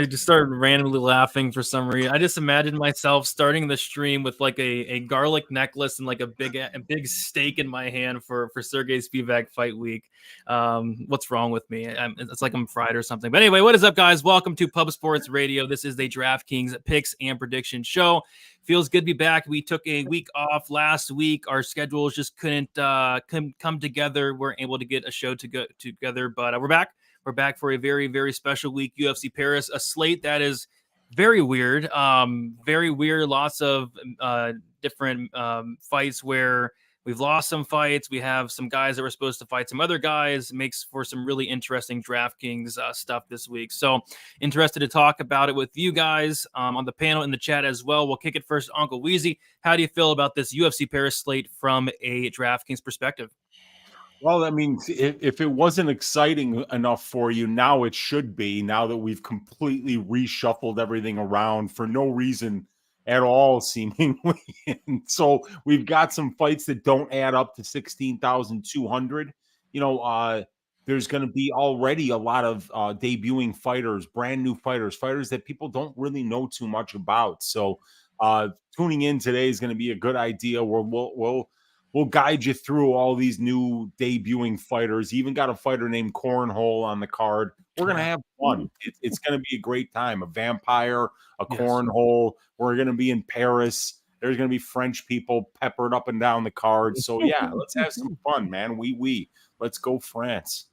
I just started randomly laughing for some reason. I just imagined myself starting the stream with like a garlic necklace and like a big steak in my hand for Sergey Spivak fight week. What's wrong with me? It's like I'm fried or something. But anyway, what is up, guys? Welcome to Pub Sports Radio. This is the Draftkings picks and prediction show. Feels good to be back. We took a week off last week. Our schedules just couldn't come together. We're able to get a show to go together, but we're back. We're back for a very, very special week. UFC Paris, a slate that is very weird. Very weird. Lots of different fights where we've lost some fights. We have some guys that were supposed to fight some other guys. Makes for some really interesting DraftKings stuff this week. So interested to talk about it with you guys on the panel in the chat as well. We'll kick it first. Uncle Weezy, how do you feel about this UFC Paris slate from a DraftKings perspective? Well, I mean, if it wasn't exciting enough for you, now it should be, now that we've completely reshuffled everything around for no reason at all, seemingly. And so we've got some fights that don't add up to 16,200. There's going to be already a lot of debuting fighters, brand new fighters that people don't really know too much about. So tuning in today is going to be a good idea where we'll guide you through all these new debuting fighters. Even got a fighter named Cornhole on the card. We're going to have fun. It's going to be a great time. A vampire, a cornhole. We're going to be in Paris. There's going to be French people peppered up and down the card. So, yeah, let's have some fun, man. Let's go France.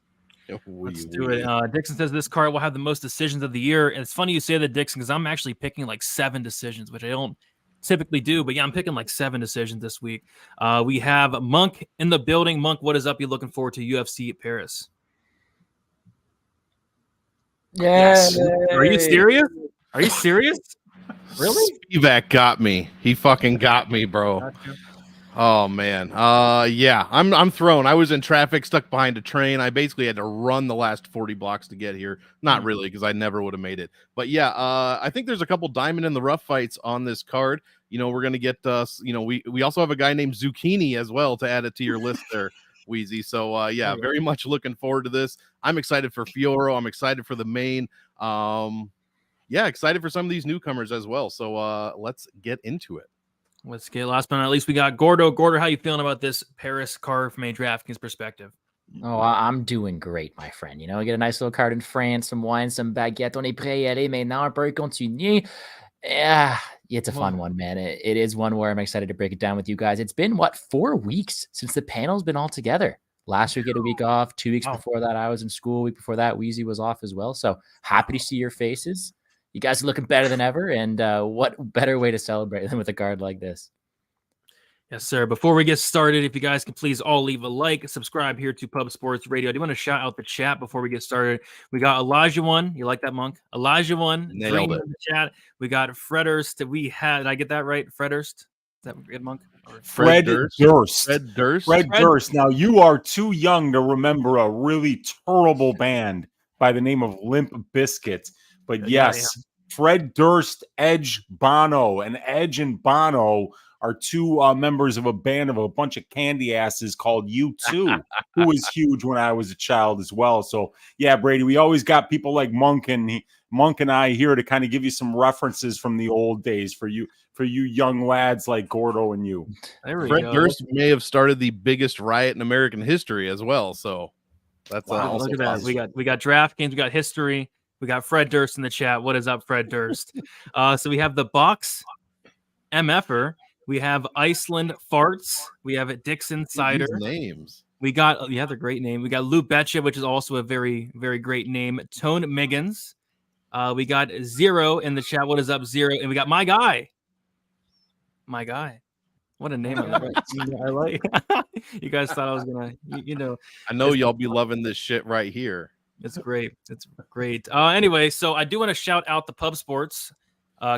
Let's do it. Dixon says this card will have the most decisions of the year. And it's funny you say that, Dixon, because I'm actually picking like 7 decisions, which I don't typically do, but yeah, I'm picking like 7 decisions this week. We have Monk in the building. Monk, what is up? You looking forward to UFC Paris? Yes. Are you serious? Are you serious? Really? Spivak got me. He fucking got me, bro. Oh man. Yeah, I'm thrown. I was in traffic, stuck behind a train. I basically had to run the last 40 blocks to get here. Not really, because I never would have made it. But yeah, I think there's a couple diamond in the rough fights on this card. We're gonna get we also have a guy named Zecchini as well to add it to your list there, Weezy. So yeah, very much looking forward to this. I'm excited for Fiorot. I'm excited for the main. Yeah, excited for some of these newcomers as well. So let's get into it. Let's get last but not least, we got Gordo. Gordo, how you feeling about this Paris card from a DraftKings perspective? Oh, I'm doing great, my friend. I get a nice little card in France, some wine, some baguette. On est prêt à y aller maintenant. On peut continuer. Yeah, it's a fun one, man. It is one where I'm excited to break it down with you guys. It's been, 4 weeks since the panel's been all together. Last week, we had a week off. 2 weeks before that, I was in school. Week before that, Weezy was off as well. So happy to see your faces. You guys are looking better than ever, and what better way to celebrate than with a card like this? Yes, sir. Before we get started, if you guys can please all leave a like, subscribe here to Pub Sports Radio. I do want to shout out the chat before we get started. We got Elijah One. You like that, Monk? Elijah One. Nailed it. In the chat. We got Fred Durst. Did I get that right? Fred Durst? Is that good, Monk? Fred Durst. Fred Durst. Fred Durst. Now, you are too young to remember a really terrible band by the name of Limp Bizkit. But yes, Fred Durst, Edge, Bono. And Edge and Bono are 2 members of a band of a bunch of candy asses called U2, who was huge when I was a child as well. So, yeah, Brady, we always got people like Monk and I here to kind of give you some references from the old days for you young lads like Gordo and you. Fred Durst may have started the biggest riot in American history as well. So that's look at that. We got DraftKings, we got history. We got Fred Durst in the chat. What is up, Fred Durst? So we have the Box MFer. We have Iceland Farts. We have Dixon Cider. These names. We got, they're great name. We got Lou Betcha, which is also a very, very great name. Tone Miggins. We got Zero in the chat. What is up, Zero? And we got My Guy. My Guy. What a name. I like. You guys thought I was going to, I know y'all be loving this shit right here. It's great. It's great. Anyway, so I do want to shout out the Pub Sports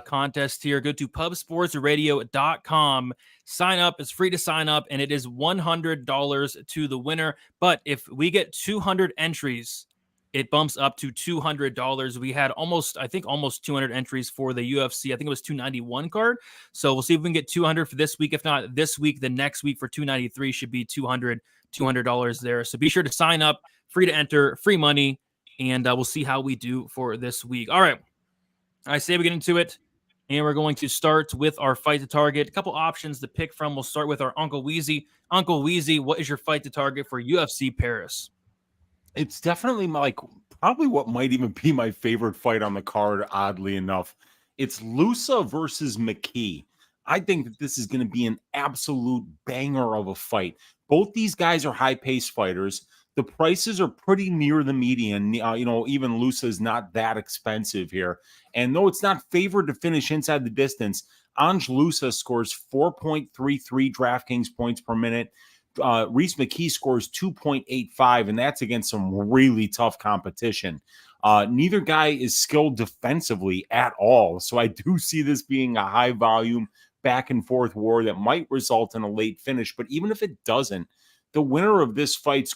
contest here. Go to pubsportsradio.com. Sign up. It's free to sign up, and it is $100 to the winner. But if we get 200 entries, it bumps up to $200. We had almost 200 entries for the UFC. I think it was 291 card. So we'll see if we can get 200 for this week. If not this week, the next week for 293 should be $200 there. So be sure to sign up. Free to enter, free money, and we'll see how we do for this week. All right. I say we get into it, and we're going to start with our fight to target. A couple options to pick from. We'll start with our Uncle Weezy. Uncle Weezy, what is your fight to target for UFC Paris? It's definitely probably what might even be my favorite fight on the card, oddly enough. It's Lusa versus McKee. I think that this is going to be an absolute banger of a fight. Both these guys are high-paced fighters. The prices are pretty near the median. Even Lusa is not that expensive here. And though it's not favored to finish inside the distance, Ange Lusa scores 4.33 DraftKings points per minute. Reese McKee scores 2.85, and that's against some really tough competition. Neither guy is skilled defensively at all. So I do see this being a high volume back and forth war that might result in a late finish. But even if it doesn't, the winner of this fight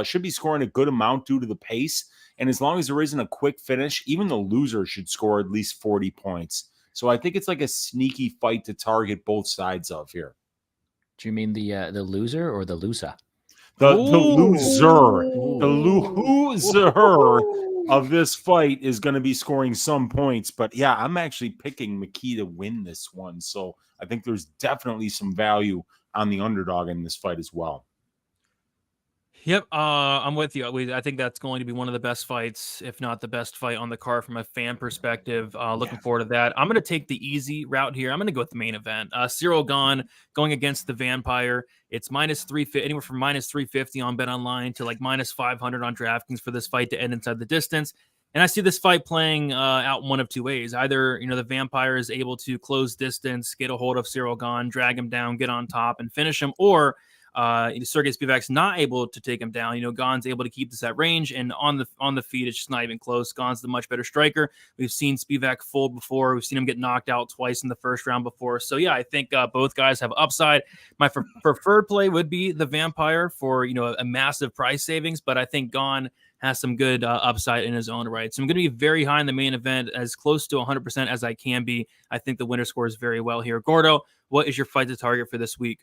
should be scoring a good amount due to the pace. And as long as there isn't a quick finish, even the loser should score at least 40 points. So I think it's like a sneaky fight to target both sides of here. Do you mean the loser or the loser? The loser of this fight is going to be scoring some points. But yeah, I'm actually picking McKee to win this one. So I think there's definitely some value on the underdog in this fight as well. Yep, I'm with you. I think that's going to be one of the best fights, if not the best fight on the card from a fan perspective. Looking forward to that. I'm going to take the easy route here. I'm going to go with the main event. Ciryl Gane going against the Vampire. It's -350, anywhere from -350 on BetOnline to like -500 on DraftKings for this fight to end inside the distance. And I see this fight playing out one of two ways. Either, the Vampire is able to close distance, get a hold of Ciryl Gane, drag him down, get on top, and finish him, or Sergey Spivak's not able to take him down. Gane's able to keep this at range, and on the feet, it's just not even close. Gane's the much better striker. We've seen Spivak fold before. We've seen him get knocked out twice in the first round before. So yeah, I think both guys have upside. My preferred play would be the Vampire for a massive price savings, but I think Gane has some good upside in his own right. So I'm going to be very high in the main event, as close to 100% as I can be. I think the winner scores very well here. Gordo, what is your fight to target for this week?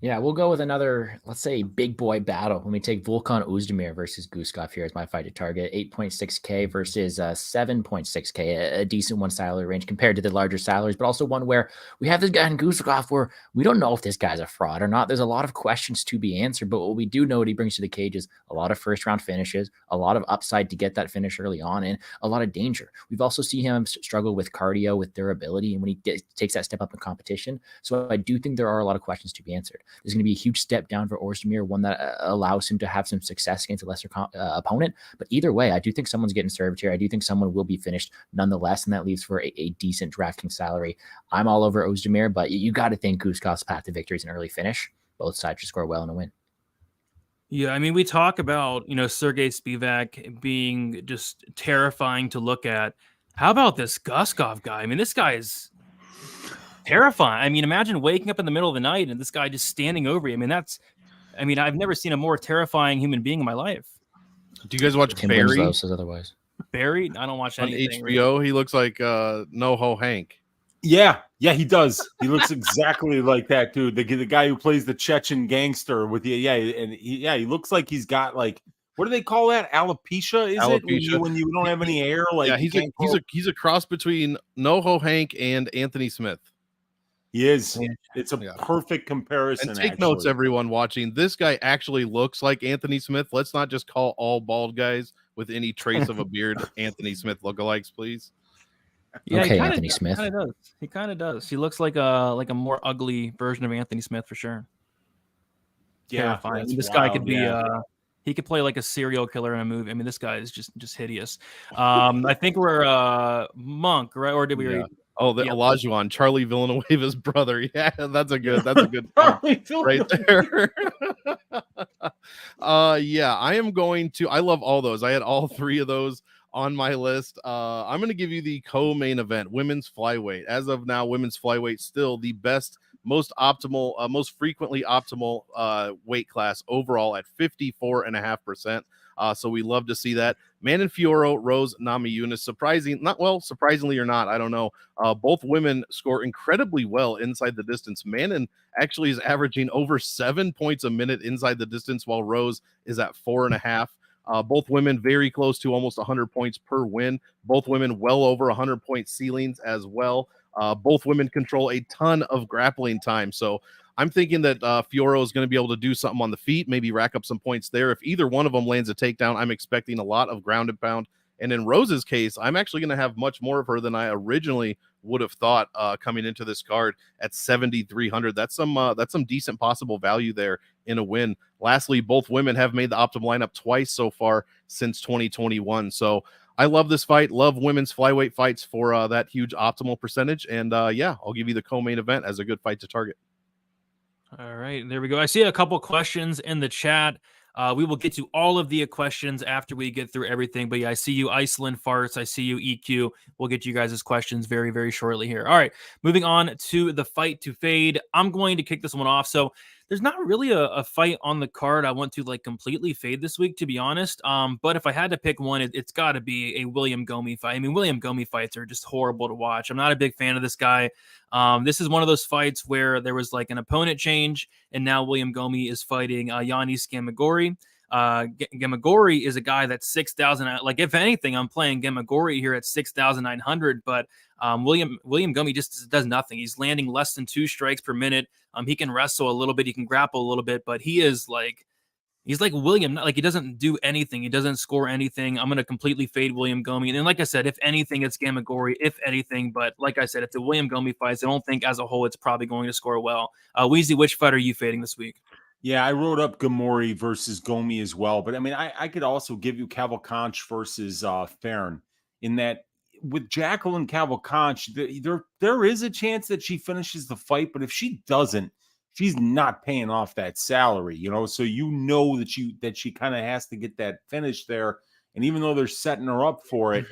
Yeah, we'll go with another, let's say, big boy battle. When we take Volkan Oezdemir versus Guskov here as my fight to target, 8.6K versus 7.6K, a decent one salary range compared to the larger salaries, but also one where we have this guy in Guskov where we don't know if this guy's a fraud or not. There's a lot of questions to be answered, but what we do know what he brings to the cage is a lot of first round finishes, a lot of upside to get that finish early on, and a lot of danger. We've also seen him struggle with cardio, with durability, and when he takes that step up in competition. So I do think there are a lot of questions to be answered. There's going to be a huge step down for Oezdemir, one that allows him to have some success against a lesser opponent. But either way, I do think someone's getting served here. I do think someone will be finished nonetheless, and that leaves for a decent DraftKings salary. I'm all over Oezdemir, but you got to think Guskov's path to victory is an early finish. Both sides should score well in a win. Yeah, I mean, we talk about, Sergey Spivak being just terrifying to look at. How about this Guskov guy? I mean, this guy is terrifying. I mean, imagine waking up in the middle of the night and this guy just standing over you. I mean, I've never seen a more terrifying human being in my life. Do you guys watch Tim Barry? Winslow says otherwise. Barry? I don't watch anything. On HBO, he looks like NoHo Hank. Yeah, he does. He looks exactly like that dude. The guy who plays the Chechen gangster with you. He looks like he's got like, what do they call that? Alopecia? Is Alopecia. It when you don't have any hair? Like, yeah, he's a cross between NoHo Hank and Anthony Smith. He is. It's a perfect comparison. And take notes, everyone watching. This guy actually looks like Anthony Smith. Let's not just call all bald guys with any trace of a beard Anthony Smith lookalikes, please. Yeah, okay, Anthony Smith. He kind of does. He looks like a more ugly version of Anthony Smith for sure. Yeah, I mean, this guy could be he could play like a serial killer in a movie. I mean, this guy is just hideous. I think we're Monk, right? Or did we? Yeah. Oh, the Olajuwon, Charlie Villanueva's brother. Yeah, that's a good right there. I am going to. I love all those. I had all three of those on my list. I'm going to give you the co-main event, women's flyweight. As of now, women's flyweight still the best, most optimal, most frequently optimal weight class overall at 54.5%. So we love to see that. Manon Fiorot, Rose Namajunas, surprisingly or not, I don't know. Both women score incredibly well inside the distance. Manon actually is averaging over 7 points a minute inside the distance, while Rose is at 4.5. Both women very close to almost 100 points per win. Both women well over 100-point ceilings as well. Both women control a ton of grappling time. So I'm thinking that Fiorot is going to be able to do something on the feet, maybe rack up some points there. If either one of them lands a takedown, I'm expecting a lot of ground and pound. And in Rose's case, I'm actually going to have much more of her than I originally would have thought coming into this card at 7,300. That's some decent possible value there in a win. Lastly, both women have made the optimal lineup twice so far since 2021. So I love this fight. Love women's flyweight fights for that huge optimal percentage. And yeah, I'll give you the co-main event as a good fight to target. All right, there we go. I see a couple questions in the chat. We will get to all of the questions after we get through everything. But yeah, I see you, Iceland Farts. I see you, EQ. We'll get you guys' questions very, very shortly here. All right, moving on to the fight to fade. I'm going to kick this one off. So there's not really a fight on the card I want to like completely fade this week, to be honest. But if I had to pick one, it's got to be a William Gomis fight. I mean, William Gomis fights are just horrible to watch. I'm not a big fan of this guy. This is one of those fights where there was like an opponent change, and now William Gomis is fighting Yanis Ghemmouri. Ghemmouri is a guy that's 6,000. Like, if anything, I'm playing Ghemmouri here at 6,900, but William Gomis just does nothing. He's landing less than 2 strikes per minute. He can wrestle a little bit, he can grapple a little bit, but he's like William. Like, he doesn't do anything. He doesn't score anything. I'm going to completely fade William Gomis. And like I said, if anything, it's Ghemmouri, if anything. But like I said, if the William Gomis fights, I don't think as a whole it's probably going to score well. Weezy, which fight are you fading this week? Yeah, I wrote up Ghemmouri versus Gomis as well. But I mean, I could also give you Caolan versus Farron, in that with Jacqueline Caolan, there is a chance that she finishes the fight. But if she doesn't, she's not paying off that salary, so that she kind of has to get that finish there. And even though they're setting her up for it,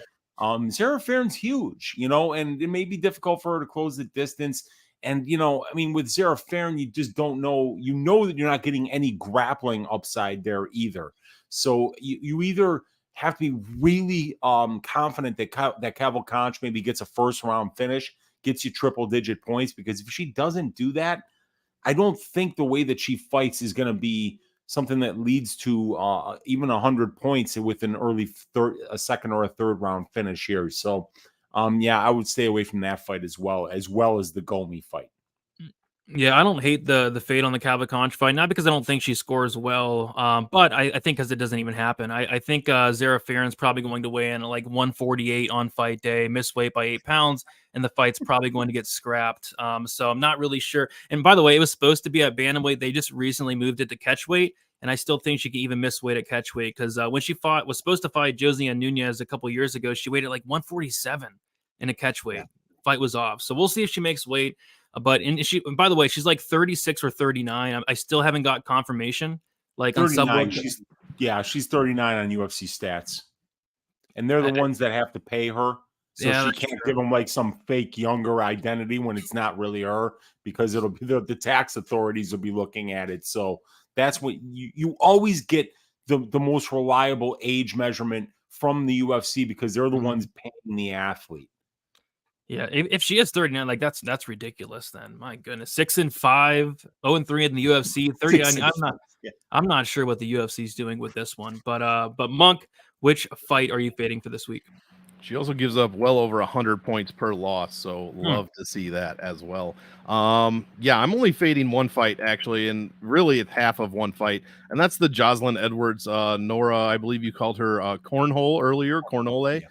Sarah Farron's huge, and it may be difficult for her to close the distance. And, I mean, with Sarah Farron, you just don't know, that you're not getting any grappling upside there either. So you either have to be really confident that Caolan maybe gets a first round finish, gets you triple digit points, because if she doesn't do that, I don't think the way that she fights is going to be something that leads to even 100 points with an early a second or a third round finish here. So, yeah, I would stay away from that fight as well as the Gomis fight. Yeah, I don't hate the fade on the Caolan fight, not because I don't think she scores well, but I think because it doesn't even happen. I think Sarah Farron's probably going to weigh in at like 148 on fight day, miss weight by 8 pounds, and the fight's probably going to get scrapped. So I'm not really sure. And by the way, it was supposed to be at bantamweight. They just recently moved it to catchweight, and I still think she can even miss weight at catchweight, because when she was supposed to fight Josiane Nunez a couple years ago, she weighed at like 147 in a catchweight. Yeah. Fight was off. So we'll see if she makes weight. But by the way, she's like 36 or 39. I still haven't got confirmation. Like 39. She's 39 on UFC stats, and they're the ones that have to pay her. So she can't give them like some fake younger identity when it's not really her, because it'll be the tax authorities will be looking at it. So that's what you always get the most reliable age measurement from the UFC, because they're the ones paying the athlete. Yeah, if she is 39, like that's ridiculous. Then my goodness, 6-5, 0-3 in the UFC, 39. I'm not sure what the UFC is doing with this one, but Monk, which fight are you fading for this week? She also gives up well over 100 points per loss, so love to see that as well. Yeah, I'm only fading one fight actually, and really it's half of one fight, and that's the Jocelyn Edwards. Nora, I believe you called her cornhole earlier, cornhole.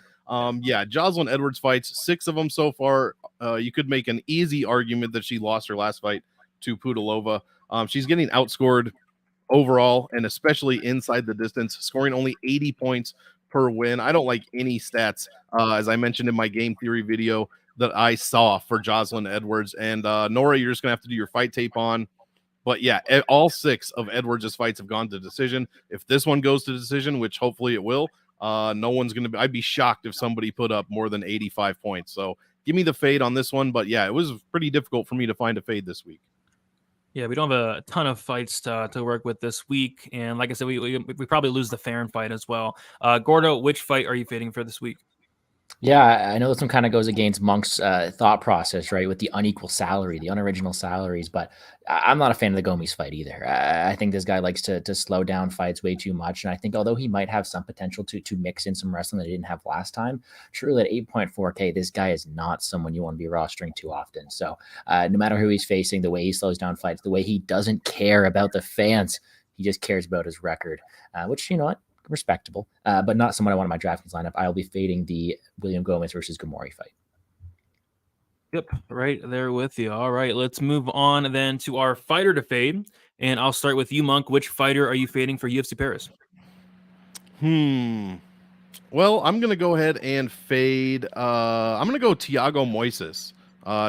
Yeah, Jocelyn Edwards fights, 6 of them so far. You could make an easy argument that she lost her last fight to Pudilova. She's getting outscored overall, and especially inside the distance, scoring only 80 points per win. I don't like any stats, as I mentioned in my game theory video, that I saw for Jocelyn Edwards. And Nora, you're just going to have to do your fight tape on. But yeah, all 6 of Edwards' fights have gone to decision. If this one goes to decision, which hopefully it will, no one's going to be, I'd be shocked if somebody put up more than 85 points. So give me the fade on this one. But yeah, it was pretty difficult for me to find a fade this week. Yeah, we don't have a ton of fights to work with this week. And like I said, we probably lose the Farron fight as well. Gordo, which fight are you fading for this week? Yeah, I know this one kind of goes against Monk's thought process, right? With the unequal salary, the unoriginal salaries, but I'm not a fan of the Gomis fight either. I think this guy likes to slow down fights way too much, and I think although he might have some potential to mix in some wrestling that he didn't have last time, truly at 8.4K, this guy is not someone you want to be rostering too often. So no matter who he's facing, the way he slows down fights, the way he doesn't care about the fans, he just cares about his record, which, you know what? Respectable, but not someone I want in my DraftKings lineup. I'll be fading the William Gomis versus Ghemmouri fight. Yep, right there with you. All right, let's move on then to our fighter to fade. And I'll start with you, Monk. Which fighter are you fading for UFC Paris? Well, I'm going to go ahead and fade. I'm going to go Thiago Moisés.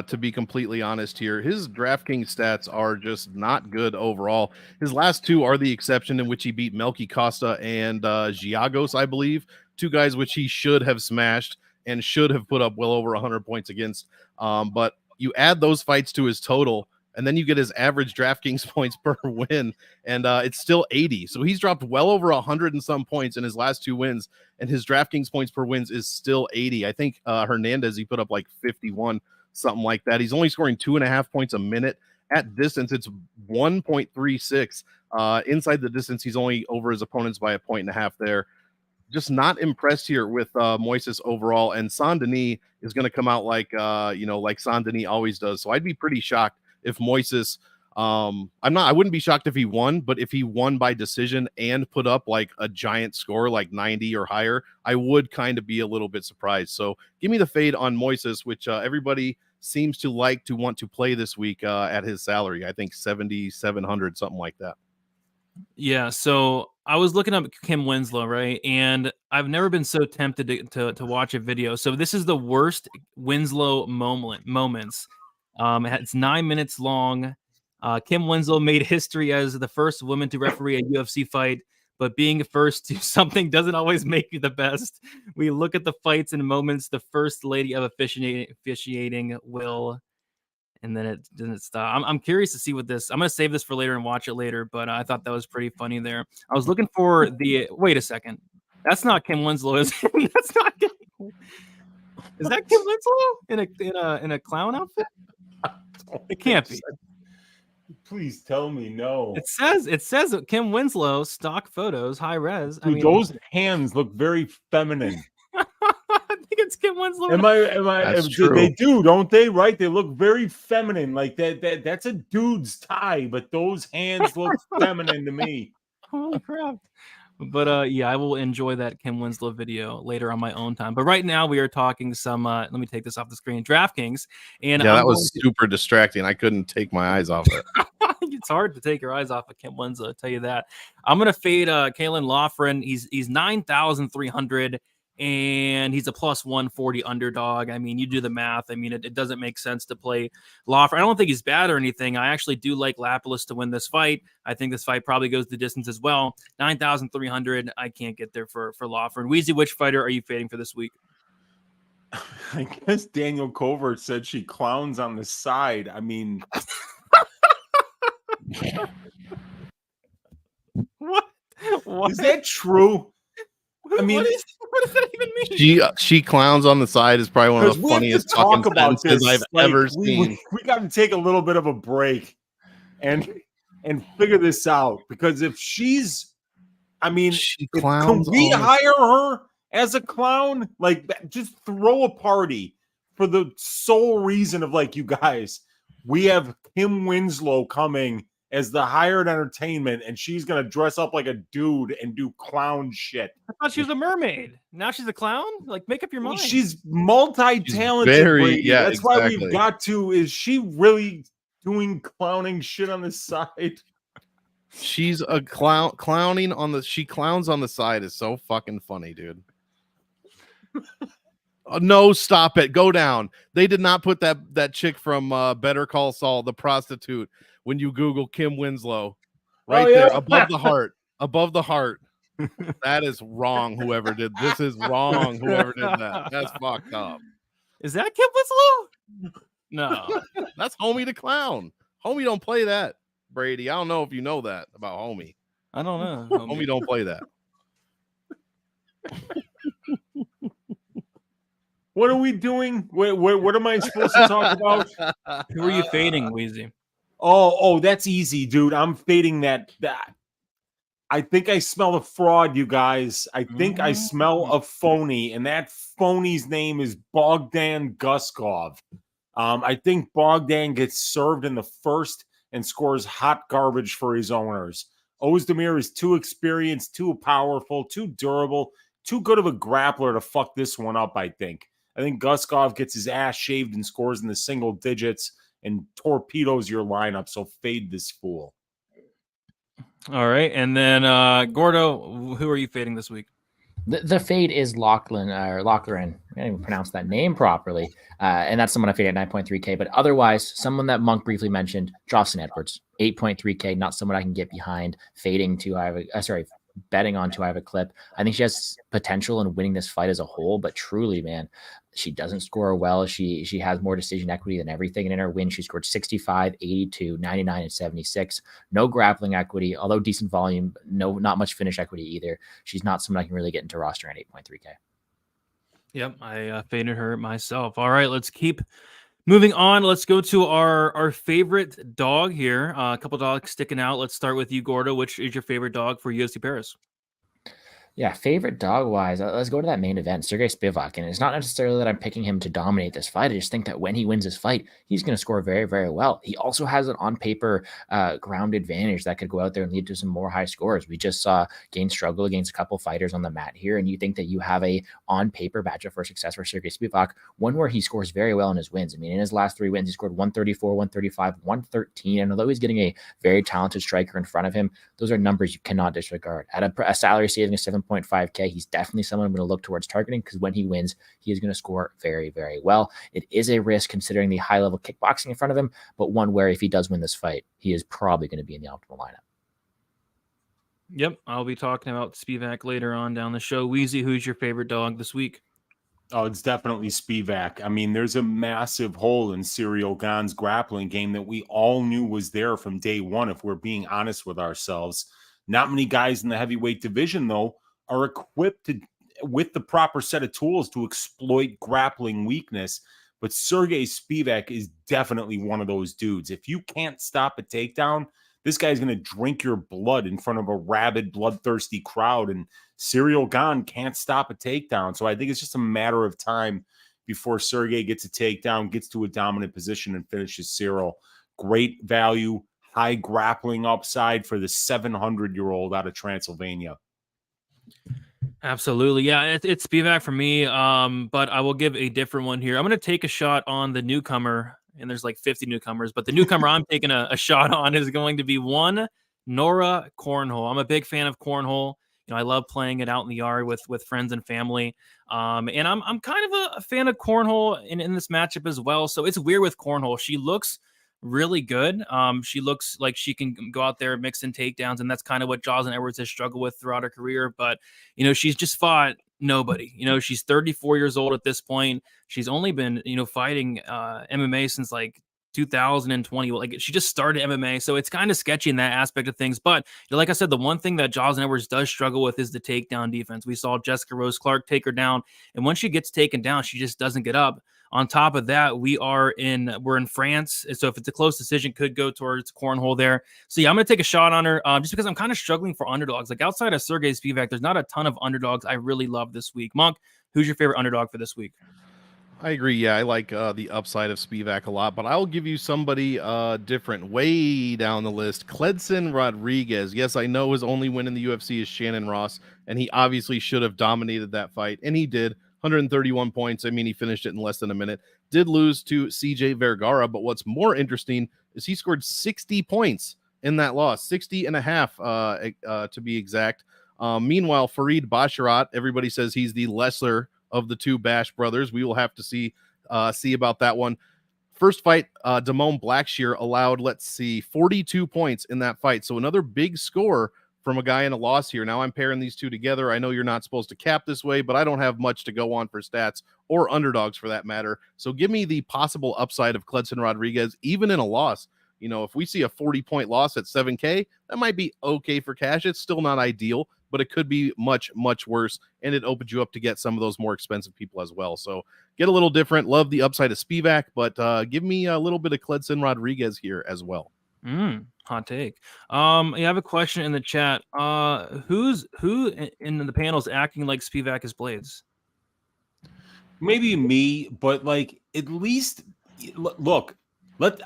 To be completely honest here, his DraftKings stats are just not good overall. His last two are the exception in which he beat Melky Costa and Giagos, I believe. Two guys which he should have smashed and should have put up well over 100 points against. But you add those fights to his total, and then you get his average DraftKings points per win, and it's still 80. So he's dropped well over 100 and some points in his last two wins, and his DraftKings points per wins is still 80. I think Hernandez, he put up like 51, something like that. He's only scoring 2.5 points a minute. At distance, it's 1.36. Inside the distance, he's only over his opponents by 1.5 points there. Just not impressed here with Moisés overall, and Saint-Denis is going to come out like like Saint-Denis always does. So I'd be pretty shocked if Moisés, I wouldn't be shocked if he won, but if he won by decision and put up like a giant score, like 90 or higher, I would kind of be a little bit surprised. So give me the fade on Moisés, which everybody seems to like to want to play this week at his salary. I think 7,700, something like that. Yeah, so I was looking up Kim Winslow, right? And I've never been so tempted to watch a video. So this is the worst Winslow moments. It's 9 minutes long. Kim Winslow made history as the first woman to referee a UFC fight, but being first to something doesn't always make you the best. We look at the fights and moments the first lady of officiating will, and then it didn't stop. I'm curious to see what this. I'm gonna save this for later and watch it later. But I thought that was pretty funny there. I was looking for the. Wait a second. That's not Kim Winslow, is it? That's not. Is that Kim Winslow in a clown outfit? It can't be. Please tell me no. It says Kim Winslow stock photos, high res. Dude, those hands look very feminine. I think it's Kim Winslow. That's true. They do, don't they? Right? They look very feminine. Like that's a dude's tie, but those hands look feminine to me. Holy crap. But yeah, I will enjoy that Kim Winslow video later on my own time. But right now we are talking some let me take this off the screen. DraftKings. And yeah, that was super distracting. I couldn't take my eyes off it. It's hard to take your eyes off of Kim Winslow, I'll tell you that. I'm gonna fade Caolan Loughran. He's 9,300 and he's a plus 140 underdog. I mean, you do the math. I mean, it doesn't make sense to play Loughran. I don't think he's bad or anything. I actually do like Lapilus to win this fight. I think this fight probably goes the distance as well. 9,300. I can't get there for Loughran. Weezy, which fighter are you fading for this week? I guess Daniel Covert said she clowns on the side. I mean, what? Is that true? I mean, what does that even mean? She clowns on the side is probably one of the funniest fucking sentences I've ever seen. We got to take a little bit of a break and figure this out, because if she's, I mean, can we hire her as a clown? Like, just throw a party for the sole reason of, like, you guys, we have Kim Winslow coming as the hired entertainment, and she's gonna dress up like a dude and do clown shit. I thought she was a mermaid. Now she's a clown? Like, make up your mind. She's multi-talented. Yeah, that's why we've got to. Is she really doing clowning shit on the side? She's a clowning on the. She clowns on the side is so fucking funny, dude. No, stop it. Go down. They did not put that chick from Better Call Saul, the prostitute, when you Google Kim Winslow, right there, above the heart. That is wrong. Whoever did this is wrong. Whoever did that. That's fucked up. Is that Kim Winslow? No. That's Homie the Clown. Homie don't play that, Brady. I don't know if you know that about Homie. I don't know. Homie don't play that. What are we doing? What am I supposed to talk about? Who are you fading, Weezy? Oh, that's easy, dude. I'm fading that. I think I smell a fraud, you guys. I think I smell a phony, and that phony's name is Bogdan Guskov. I think Bogdan gets served in the first and scores hot garbage for his owners. Oezdemir is too experienced, too powerful, too durable, too good of a grappler to fuck this one up, I think. I think Guskov gets his ass shaved and scores in the single digits and torpedoes your lineup, so fade this fool. All right, and then Gordo, who are you fading this week? The fade is Loughran. I can't even pronounce that name properly. And that's someone I fade at 9.3K. But otherwise, someone that Monk briefly mentioned, Jocelyn Edwards, 8.3K. Not someone I can get behind. Betting on to I have a clip. I think she has potential in winning this fight as a whole. But truly, man, she doesn't score well. She has more decision equity than everything. And in her win, she scored 65, 82, 99, and 76. No grappling equity, although decent volume. Not much finish equity either. She's not someone I can really get into roster at 8.3K. Yep, I faded her myself. All right, let's keep moving on. Let's go to our favorite dog here. A couple dogs sticking out. Let's start with you, Gordo. Which is your favorite dog for UFC Paris? Yeah, favorite dog-wise, let's go to that main event, Sergey Spivak. And it's not necessarily that I'm picking him to dominate this fight. I just think that when he wins this fight, he's going to score very, very well. He also has an on-paper ground advantage that could go out there and lead to some more high scores. We just saw Gane struggle against a couple fighters on the mat here, and you think that you have a on-paper matchup for success for Sergey Spivak, one where he scores very well in his wins. I mean, in his last 3 wins, he scored 134, 135, 113. And although he's getting a very talented striker in front of him, those are numbers you cannot disregard. At a salary saving of 7.5K, he's definitely someone I'm going to look towards targeting because when he wins, he is going to score very, very well. It is a risk considering the high-level kickboxing in front of him, but one where if he does win this fight, he is probably going to be in the optimal lineup. Yep, I'll be talking about Spivak later on down the show. Weezy, who's your favorite dog this week? Oh, it's definitely Spivak. I mean, there's a massive hole in Ciryl Gane's grappling game that we all knew was there from day one, if we're being honest with ourselves. Not many guys in the heavyweight division, though, are equipped with the proper set of tools to exploit grappling weakness. But Sergey Spivak is definitely one of those dudes. If you can't stop a takedown, this guy's going to drink your blood in front of a rabid, bloodthirsty crowd. And Ciryl Gane can't stop a takedown. So I think it's just a matter of time before Sergey gets a takedown, gets to a dominant position, and finishes Ciryl. Great value, high grappling upside for the 700-year-old out of Transylvania. Absolutely. Yeah, it's Spivak for me, but I will give a different one here. I'm going to take a shot on the newcomer, and there's like 50 newcomers, but the newcomer I'm taking a shot on is going to be one Nora Cornhole. I'm a big fan of cornhole. You know, I love playing it out in the yard with friends and family. And I'm kind of a fan of cornhole in this matchup as well. So it's weird with cornhole. She looks really good. She looks like she can go out there, mix in takedowns, and that's kind of what Jocelyn Edwards has struggled with throughout her career. But, you know, she's just fought nobody. You know, she's 34 years old at this point. She's only been, you know, fighting MMA since like 2020. Like she just started MMA, so it's kind of sketchy in that aspect of things. But you know, like I said, the one thing that Jocelyn Edwards does struggle with is the takedown defense. We saw Jessica Rose Clark take her down, and when she gets taken down, she just doesn't get up. On top of that, we're in France, so if it's a close decision, could go towards cornhole there. So yeah, I'm gonna take a shot on her just because I'm kind of struggling for underdogs. Like outside of Sergey Spivak, there's not a ton of underdogs I really love this week. Monk, who's your favorite underdog for this week? I agree. Yeah, I like the upside of Spivak a lot, but I'll give you somebody different way down the list. Cledson Rodriguez. Yes, I know his only win in the UFC is Shannon Ross, and he obviously should have dominated that fight, and he did. 131 points. I mean, he finished it in less than a minute. Did lose to CJ Vergara, but what's more interesting is he scored 60 points in that loss, 60 and a half to be exact. Meanwhile, Farid Basharat, everybody says he's the lesser of the two Bash brothers. We will have to see about that one. First fight, Damone Blackshear allowed, 42 points in that fight. So another big score from a guy in a loss here. Now I'm pairing these two together. I know you're not supposed to cap this way, but I don't have much to go on for stats or underdogs for that matter. So give me the possible upside of Cledson Rodriguez, even in a loss. You know, if we see a 40-point loss at 7K, that might be okay for cash. It's still not ideal, but it could be much, much worse. And it opens you up to get some of those more expensive people as well. So get a little different. Love the upside of Spivak, but give me a little bit of Kledson Rodriguez here as well. Hot take. I have a question in the chat. Who in the panel is acting like Spivak is Blades? Maybe me, but like at least look,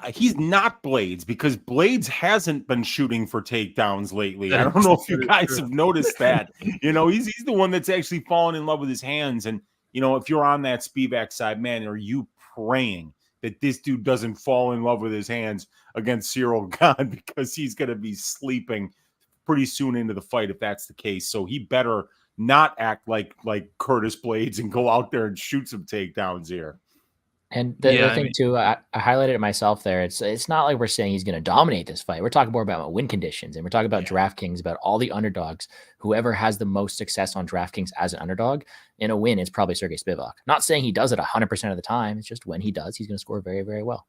he's not Blades because Blades hasn't been shooting for takedowns lately. I don't know if you guys have noticed that. You know, he's the one that's actually fallen in love with his hands. And you know, if you're on that Spivak side, man, are you praying that this dude doesn't fall in love with his hands against Ciryl Gane because he's going to be sleeping pretty soon into the fight if that's the case. So he better not act like Curtis Blades and go out there and shoot some takedowns here. And the thing too, I highlighted it myself there. It's not like we're saying he's going to dominate this fight. We're talking more about win conditions, and we're talking about Draftkings, about all the underdogs. Whoever has the most success on Draftkings as an underdog in a win is probably Sergey Spivak. Not saying he does it 100% of the time. It's just when he does, he's going to score very, very well.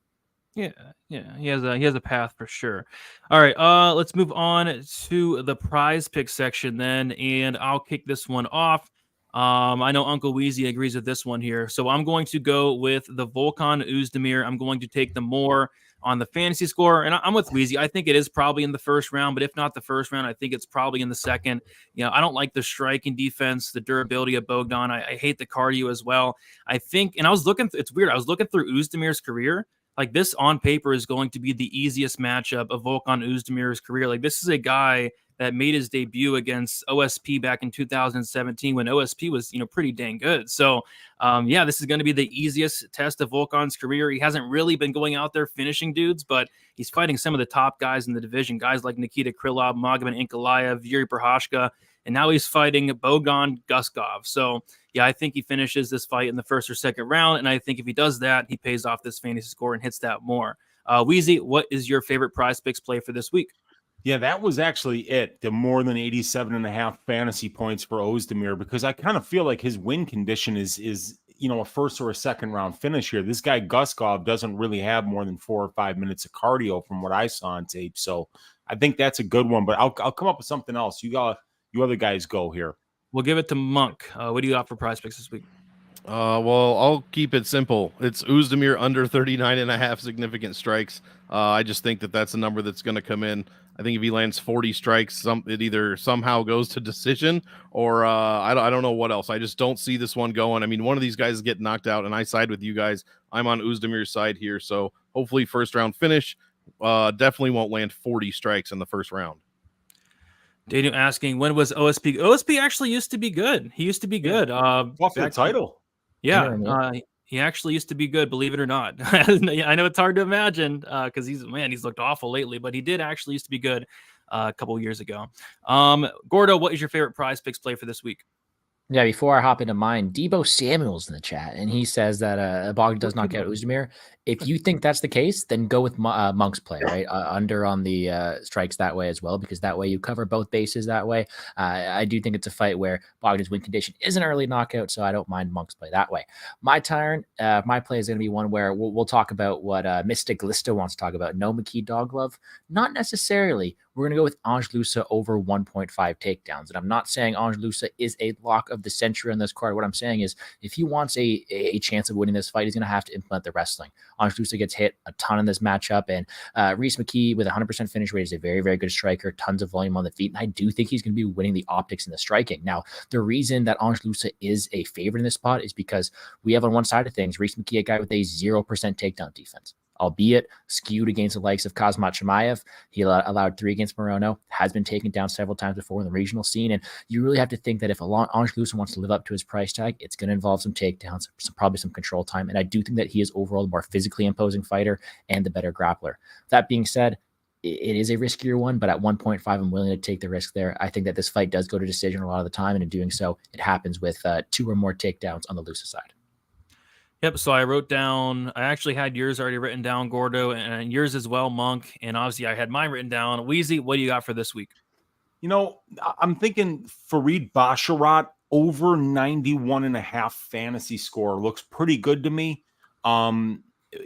Yeah, he has a path for sure. All right, let's move on to the prize pick section then, and I'll kick this one off. I know Uncle Weezy agrees with this one here, so I'm going to go with the Volkan Oezdemir. I'm going to take the more on the fantasy score, and I'm with Weezy. I think it is probably in the first round, but if not the first round, I think it's probably in the second. You know, I don't like the striking defense, the durability of Bogdan. I hate the cardio as well. I think, and I was looking, it's weird. I was looking through Oezdemir's career. Like this on paper is going to be the easiest matchup of Volkan Oezdemir's career. Like this is a guy that made his debut against OSP back in 2017 when OSP was, you know, pretty dang good. So, this is going to be the easiest test of Volkan's career. He hasn't really been going out there finishing dudes, but he's fighting some of the top guys in the division, guys like Nikita Krylov, Magomed Ankalaev, Yuri Prohashka, and now he's fighting Bogdan Guskov. So, yeah, I think he finishes this fight in the first or second round, and I think if he does that, he pays off this fantasy score and hits that more. Weezy, what is your favorite prize picks play for this week? Yeah, that was actually it. The more than 87.5 fantasy points for Oezdemir, because I kind of feel like his win condition is a first or a second round finish here. This guy Guskov doesn't really have more than 4 or 5 minutes of cardio from what I saw on tape. So I think that's a good one, but I'll come up with something else. You other guys go here. We'll give it to Monk. What do you got for prize picks this week? Well, I'll keep it simple. It's Oezdemir under 39.5 significant strikes. I just think that's a number that's going to come in. I think if he lands 40 strikes, it either somehow goes to decision or I don't know what else. I just don't see this one going. I mean, one of these guys get knocked out, and I side with you guys. I'm on Oezdemir's side here, so hopefully first round finish. Definitely won't land 40 strikes in the first round. Daniel asking, when was OSP? OSP actually used to be good. He used to be good. Off the title. Yeah, he actually used to be good, believe it or not. I know it's hard to imagine because he's looked awful lately, but he did actually used to be good a couple of years ago. Gordo, what is your favorite prize picks play for this week? Yeah, before I hop into mine, Debo Samuel's in the chat, and he says that Bogdan does not get Oezdemir. If you think that's the case, then go with Monk's play, right? Under on the strikes that way as well, because that way you cover both bases that way. I do think it's a fight where Bogdan's win condition is an early knockout, so I don't mind Monk's play that way. My turn, my play is going to be one where we'll talk about what Mystic Listo wants to talk about. No McKee dog love? Not necessarily. We're going to go with Angelusa over 1.5 takedowns. And I'm not saying Angelusa is a lock of the century on this card. What I'm saying is if he wants a chance of winning this fight, he's going to have to implement the wrestling. Angelusa gets hit a ton in this matchup. And Reese McKee with 100% finish rate is a very, very good striker. Tons of volume on the feet. And I do think he's going to be winning the optics and the striking. Now, the reason that Angelusa is a favorite in this spot is because we have on one side of things, Reese McKee, a guy with a 0% takedown defense. Albeit skewed against the likes of Kazmat Chimaev. He allowed 3 against Morono, has been taken down several times before in the regional scene. And you really have to think that if Angelusa wants to live up to his price tag, it's going to involve some takedowns, probably some control time. And I do think that he is overall the more physically imposing fighter and the better grappler. That being said, it is a riskier one, but at 1.5, I'm willing to take the risk there. I think that this fight does go to decision a lot of the time. And in doing so, it happens with 2 or more takedowns on the Lusa side. Yep. So I wrote down, I actually had yours already written down, Gordo, and yours as well, Monk. And obviously I had mine written down. Weezy, what do you got for this week? You know, I'm thinking Farid Basharat over 91.5 fantasy score looks pretty good to me.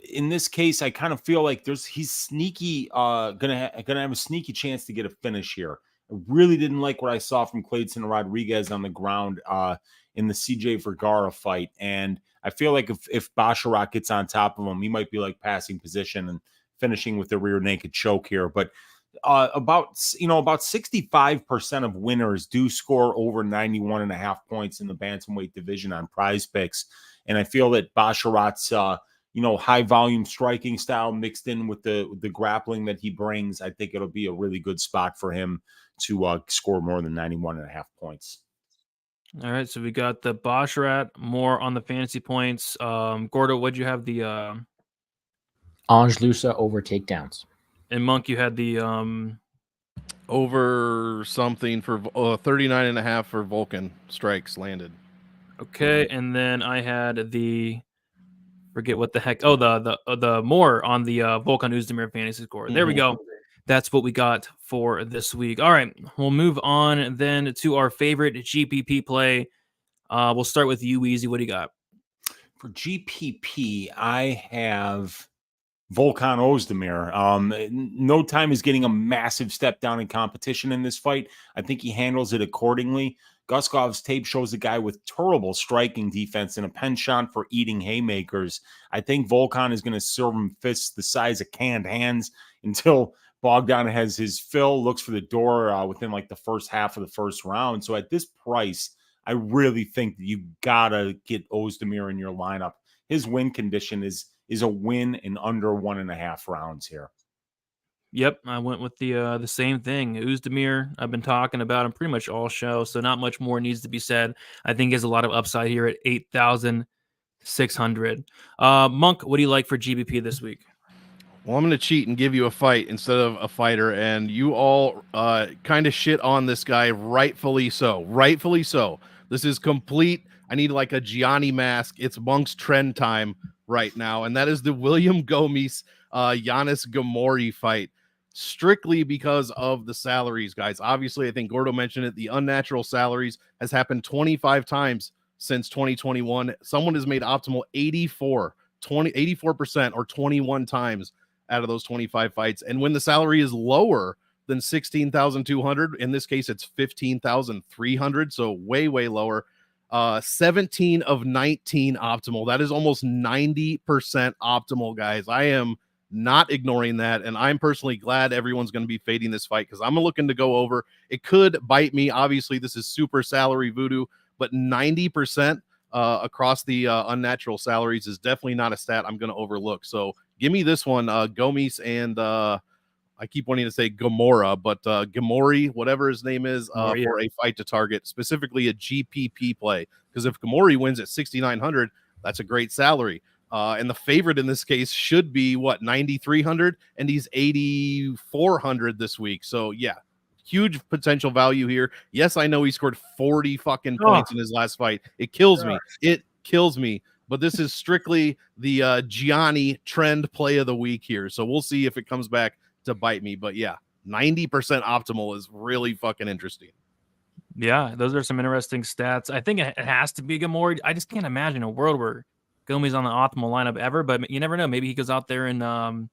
in this case, I kind of feel like he's sneaky, gonna have a sneaky chance to get a finish here. I really didn't like what I saw from Clayton Rodriguez on the ground in the CJ Vergara fight, and I feel like if Basharat gets on top of him, he might be like passing position and finishing with the rear naked choke here. But about 65% of winners do score over 91.5 points in the bantamweight division on Prize Picks, and I feel that Basharat's high volume striking style mixed in with the grappling that he brings, I think it'll be a really good spot for him to score more than 91.5 points. All right, so we got the Basharat, more on the fantasy points. Gordo, what'd you have? The Ange Lusa over takedowns. And Monk, you had the over something for 39.5 for Volkan strikes landed. Okay, and then I had the forget what the heck. Oh, the more on the Volkan Oezdemir fantasy score. There we go. That's what we got for this week. All right, we'll move on then to our favorite GPP play. We'll start with you, Weezy. What do you got? For GPP, I have Volkan Oezdemir. No time is getting a massive step down in competition in this fight. I think he handles it accordingly. Guskov's tape shows a guy with terrible striking defense and a penchant for eating haymakers. I think Volkan is going to serve him fists the size of canned hands until Bogdan has his fill, looks for the door within like the first half of the first round. So at this price, I really think that you got to get Oezdemir in your lineup. His win condition is a win in under 1.5 rounds here. Yep, I went with the same thing. Oezdemir, I've been talking about him pretty much all show, so not much more needs to be said. I think he has a lot of upside here at 8,600. Monk, what do you like for GBP this week? Well, I'm going to cheat and give you a fight instead of a fighter, and you all kind of shit on this guy, rightfully so. Rightfully so. This is complete. I need like a Gianni mask. It's Monk's trend time right now, and that is the William Gomis Yanis Ghemmouri fight, strictly because of the salaries, guys. Obviously, I think Gordo mentioned it. The unnatural salaries has happened 25 times since 2021. Someone has made optimal 84% or 21 times out of those 25 fights. And when the salary is lower than 16,200, in this case, it's 15,300. So way, way lower. 17 of 19 optimal. That is almost 90% optimal, guys. I am not ignoring that. And I'm personally glad everyone's going to be fading this fight because I'm looking to go over. It could bite me. Obviously, this is super salary voodoo, but 90% across the unnatural salaries is definitely not a stat I'm going to overlook. So give me this one, Gomis and I keep wanting to say Ghemmouri, but Ghemmouri, whatever his name is, for a fight to target, specifically a GPP play. Because if Ghemmouri wins at 6,900, that's a great salary. And the favorite in this case should be, 9,300? And he's 8,400 this week. So, yeah, huge potential value here. Yes, I know he scored 40 fucking points in his last fight. It kills me. It kills me. But this is strictly the Gianni trend play of the week here. So we'll see if it comes back to bite me. But yeah, 90% optimal is really fucking interesting. Yeah, those are some interesting stats. I think it has to be Ghemmouri. I just can't imagine a world where Gomi's on the optimal lineup ever, but you never know. Maybe he goes out there and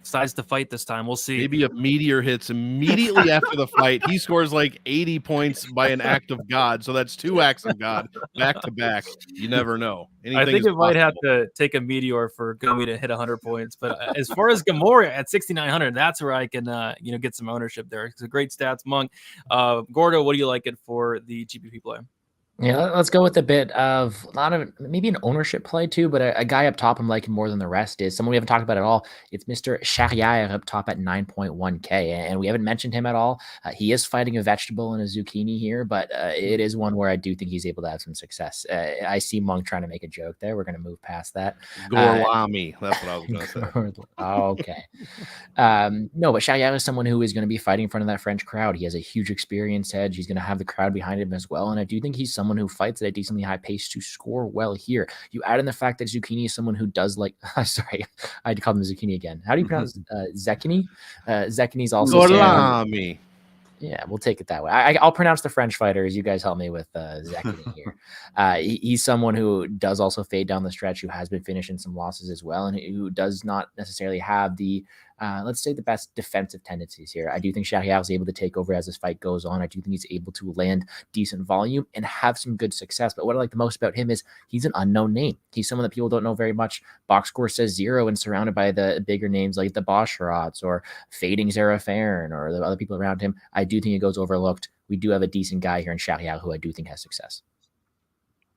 decides to fight this time. We'll see. Maybe a meteor hits immediately after the fight. He scores like 80 points by an act of God. So that's 2 acts of God back to back. You never know. I think it might have to take a meteor for Gomi to hit 100 points. But as far as Ghemmouri at 6,900, that's where I can get some ownership there. It's a great stats, Monk. Gordo, what do you like it for the GPP play? Yeah, let's go with a bit of maybe an ownership play too, but a guy up top I'm liking more than the rest is someone we haven't talked about at all. It's Mr. Charriere up top at 9.1K, and we haven't mentioned him at all. He is fighting a vegetable and a zucchini here, but it is one where I do think he's able to have some success. I see Monk trying to make a joke there. We're going to move past that. Gorlami, that's what I was going to say. Okay. No, but Charriere is someone who is going to be fighting in front of that French crowd. He has a huge experience edge. He's going to have the crowd behind him as well, and I do think he's someone who fights at a decently high pace to score well here. You add in the fact that Zecchini is someone who does like, sorry, I had to call him Zecchini again. How do you pronounce Zecchini? Zecchini's also Gorlami. Yeah, we'll take it that way. I'll pronounce the French fighters. You guys help me with Zecchini here. He's someone who does also fade down the stretch, who has been finishing some losses as well, and who does not necessarily have the, let's say, the best defensive tendencies here. I do think Charriere is able to take over as this fight goes on. I do think he's able to land decent volume and have some good success. But what I like the most about him is he's an unknown name. He's someone that people don't know very much. Box score says 0 and surrounded by the bigger names like the Fiorot or fading Zerafarin or the other people around him. I do think it goes overlooked. We do have a decent guy here in Charriere who I do think has success.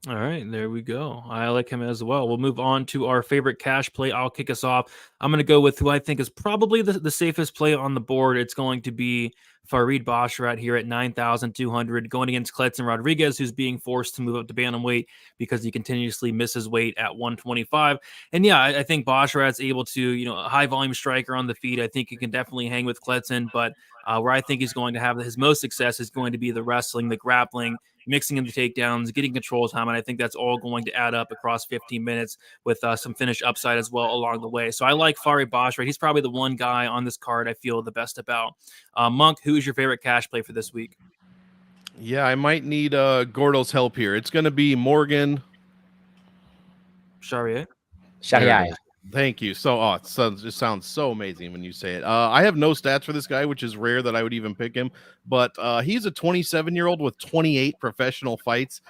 All right, there we go. I like him as well. We'll move on to our favorite cash play. I'll kick us off. I'm going to go with who I think is probably the safest play on the board. It's going to be Farid Basharat here at 9,200, going against Kletzen Rodriguez, who's being forced to move up to bantamweight because he continuously misses weight at 125. And yeah, I think Basharat's able to, a high volume striker on the feet. I think he can definitely hang with Kletzen, but where I think he's going to have his most success is going to be the wrestling, the grappling, mixing in the takedowns, getting control time, and I think that's all going to add up across 15 minutes with some finish upside as well along the way. So I like Farid Basharat. He's probably the one guy on this card I feel the best about. Monk, who is your favorite cash play for this week? Yeah, I might need Gordo's help here. It's going to be Morgan Charriere. Thank you. So, it just sounds so amazing when you say it. I have no stats for this guy, which is rare that I would even pick him. But he's a 27-year-old with 28 professional fights,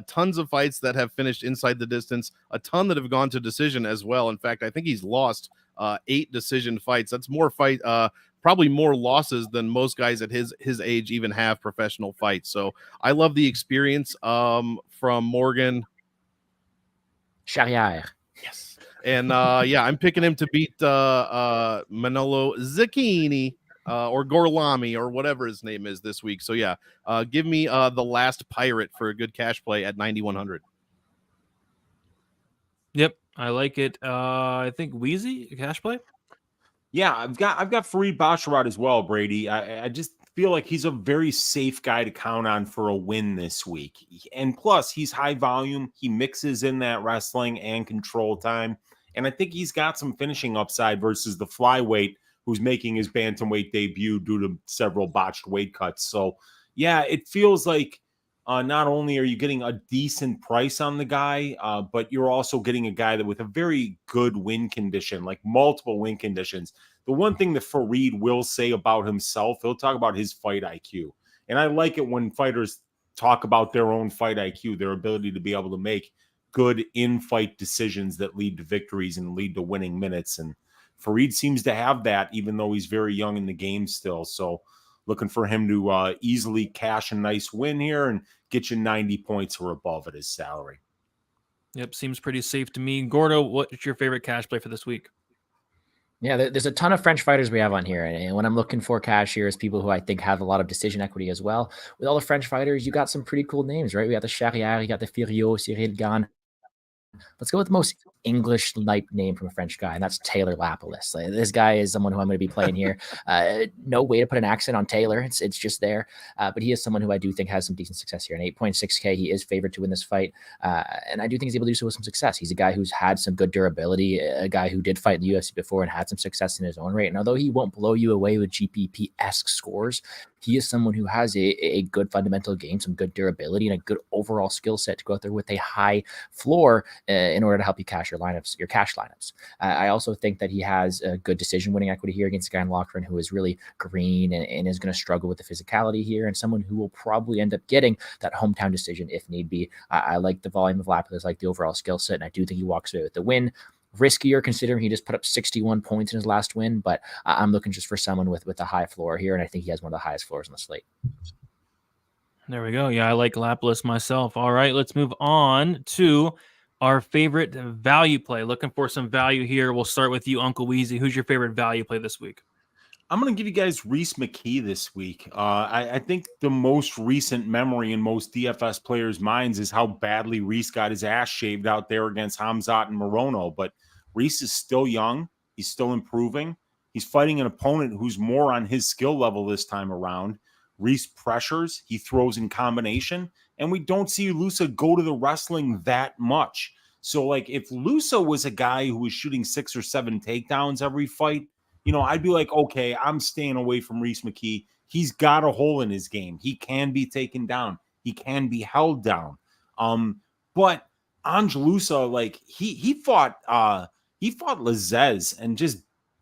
tons of fights that have finished inside the distance, a ton that have gone to decision as well. In fact, I think he's lost 8 decision fights. That's more probably more losses than most guys at his age even have professional fights. So I love the experience from Morgan Charriere. Yes. And yeah, I'm picking him to beat Manolo Zecchini or Gorlami or whatever his name is this week. So yeah, give me the last pirate for a good cash play at 9,100. Yep, I like it. I think Weezy, cash play. Yeah, I've got Farid Basharat as well, Brady. I just feel like he's a very safe guy to count on for a win this week. And plus, he's high volume. He mixes in that wrestling and control time. And I think he's got some finishing upside versus the flyweight who's making his bantamweight debut due to several botched weight cuts. So, yeah, it feels like not only are you getting a decent price on the guy, but you're also getting a guy that with a very good win condition, like multiple win conditions. The one thing that Farid will say about himself, he'll talk about his fight IQ. And I like it when fighters talk about their own fight IQ, their ability to be able to make good in-fight decisions that lead to victories and lead to winning minutes. And Farid seems to have that, even though he's very young in the game still. So looking for him to easily cash a nice win here and get you 90 points or above at his salary. Yep, seems pretty safe to me. Gordo, what's your favorite cash play for this week? Yeah, there's a ton of French fighters we have on here. And when I'm looking for cash here is people who I think have a lot of decision equity as well. With all the French fighters, you got some pretty cool names, right? We got the Charriere, you got the Fiorot, Ciryl Gane. Let's go with the most English-like name from a French guy, and that's Taylor Lapilus. Like, this guy is someone who I'm going to be playing here. No way to put an accent on Taylor. It's just there. But he is someone who I do think has some decent success here. An 8.6K, he is favored to win this fight. And I do think he's able to do so with some success. He's a guy who's had some good durability, a guy who did fight in the UFC before and had some success in his own right. And although he won't blow you away with GPP-esque scores, he is someone who has a good fundamental game, some good durability, and a good overall skill set to go out there with a high floor in order to help you cash your cash lineups. I also think that he has a good decision-winning equity here against a guy in Loughran who is really green and is going to struggle with the physicality here, and someone who will probably end up getting that hometown decision if need be. I like the volume of Lapilus, like the overall skill set, and I do think he walks away with the win. Riskier considering he just put up 61 points in his last win, but I'm looking just for someone with a high floor here, and I think he has one of the highest floors on the slate. There we go. Yeah, I like Lapilus myself. All right, let's move on to our favorite value play. Looking for some value here. We'll start with you, Uncle Weezy. Who's your favorite value play this week? I'm going to give you guys Reese McKee this week. I think the most recent memory in most DFS players' minds is how badly Reese got his ass shaved out there against Hamzat and Morono. But Reese is still young. He's still improving. He's fighting an opponent who's more on his skill level this time around. Reese pressures. He throws in combination. And we don't see Lusa go to the wrestling that much. So, like, if Lusa was a guy who was shooting 6 or 7 takedowns every fight, I'd be like, okay, I'm staying away from Rhys McKee. He's got a hole in his game. He can be taken down. He can be held down. But Angelusa, like he fought Lazez and just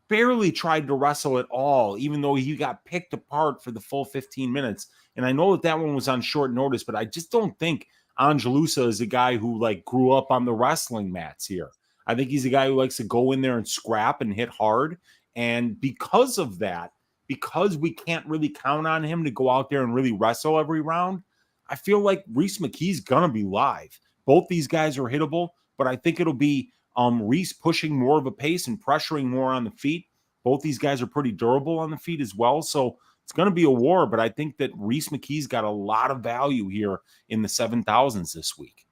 barely tried to wrestle at all, even though he got picked apart for the full 15 minutes. And I know that one was on short notice, but I just don't think Angelusa is a guy who like grew up on the wrestling mats here. I think he's a guy who likes to go in there and scrap and hit hard. And because of that, because we can't really count on him to go out there and really wrestle every round, I feel like Rhys McKee's going to be live. Both these guys are hittable, but I think it'll be Rhys pushing more of a pace and pressuring more on the feet. Both these guys are pretty durable on the feet as well. So it's going to be a war, but I think that Rhys McKee's got a lot of value here in the 7,000s this week.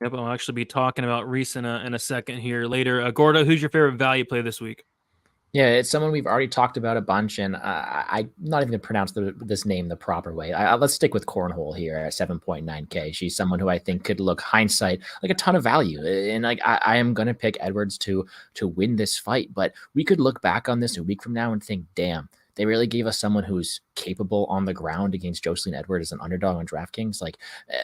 Yep, I'll actually be talking about Rhys in a second here later. Gordo, who's your favorite value play this week? Yeah, it's someone we've already talked about a bunch, and I'm not even going to pronounce this name the proper way. Let's stick with Cornhole here at 7.9K. She's someone who I think could look hindsight like a ton of value, and like I am going to pick Edwards to win this fight. But we could look back on this a week from now and think, damn, they really gave us someone who's capable on the ground against Jocelyn Edwards as an underdog on DraftKings. Like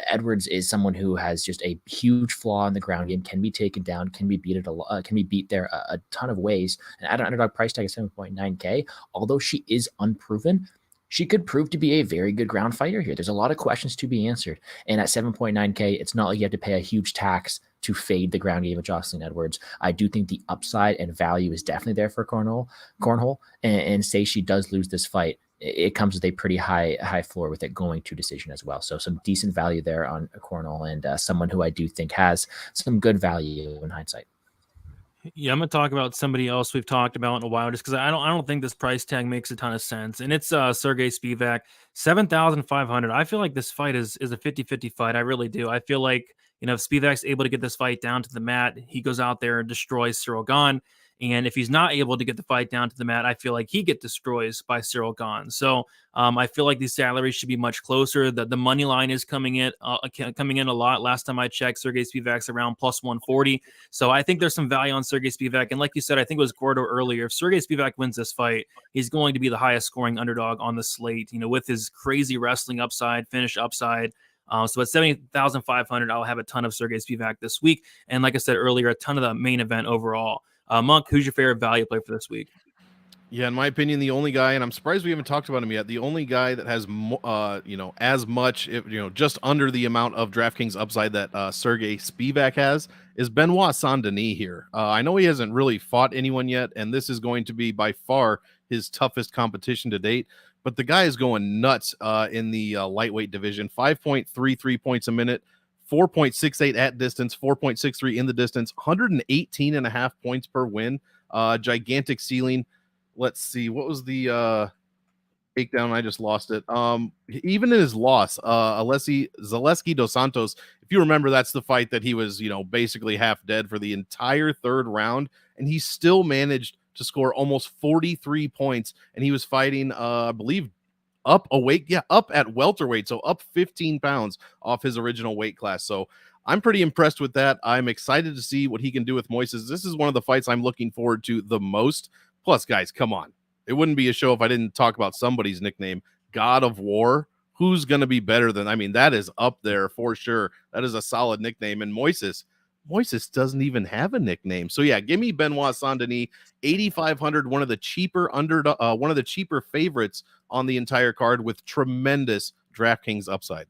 Edwards is someone who has just a huge flaw in the ground game, can be taken down, can be beat there a ton of ways. And at an underdog price tag of 7.9K, although she is unproven, she could prove to be a very good ground fighter here. There's a lot of questions to be answered. And at 7.9K, it's not like you have to pay a huge tax to fade the ground game of Jocelyn Edwards. I do think the upside and value is definitely there for Cornhole. And say she does lose this fight, it comes with a pretty high floor with it going to decision as well. So some decent value there on Cornhole, and someone who I do think has some good value in hindsight. Yeah, I'm gonna talk about somebody else we've talked about in a while, just because I don't think this price tag makes a ton of sense. And it's Sergey Spivak, 7,500. I feel like this fight is a 50-50 fight. I really do. I feel like, if Spivak's able to get this fight down to the mat, he goes out there and destroys Ciryl Gane. And if he's not able to get the fight down to the mat, I feel like he gets destroyed by Ciryl Gane. So I feel like these salaries should be much closer. The money line is coming in a lot. Last time I checked, Sergey Spivak's around plus 140. So I think there's some value on Sergey Spivak. And like you said, I think it was Gordo earlier. If Sergey Spivak wins this fight, he's going to be the highest scoring underdog on the slate, with his crazy wrestling upside, finish upside. So at 70,500, I'll have a ton of Sergey Spivak this week. And like I said earlier, a ton of the main event overall. Monk, who's your favorite value play for this week? Yeah, in my opinion, the only guy, and I'm surprised we haven't talked about him yet, the only guy that has, as much, just under the amount of DraftKings upside that Sergey Spivak has is Benoît Saint-Denis here. I know he hasn't really fought anyone yet, and this is going to be by far his toughest competition to date. But the guy is going nuts in the lightweight division, 5.33 points a minute, 4.68 at distance, 4.63 in the distance, 118.5 points per win, gigantic ceiling. Let's see, what was the takedown? I just lost it. Even in his loss, Zaleski dos Santos, if you remember, that's the fight that he was, basically half dead for the entire third round, and he still managed to score almost 43 points, and he was fighting, I believe, up at welterweight, so up 15 pounds off his original weight class. So I'm pretty impressed with that. I'm excited to see what he can do with Moisés. This is one of the fights I'm looking forward to the most. Plus, guys, come on. It wouldn't be a show if I didn't talk about somebody's nickname, God of War. Who's going to be better than, that is up there for sure. That is a solid nickname. And Moisés doesn't even have a nickname. So yeah, give me Benoît Saint-Denis, 8,500, one of the cheaper favorites on the entire card with tremendous DraftKings upside.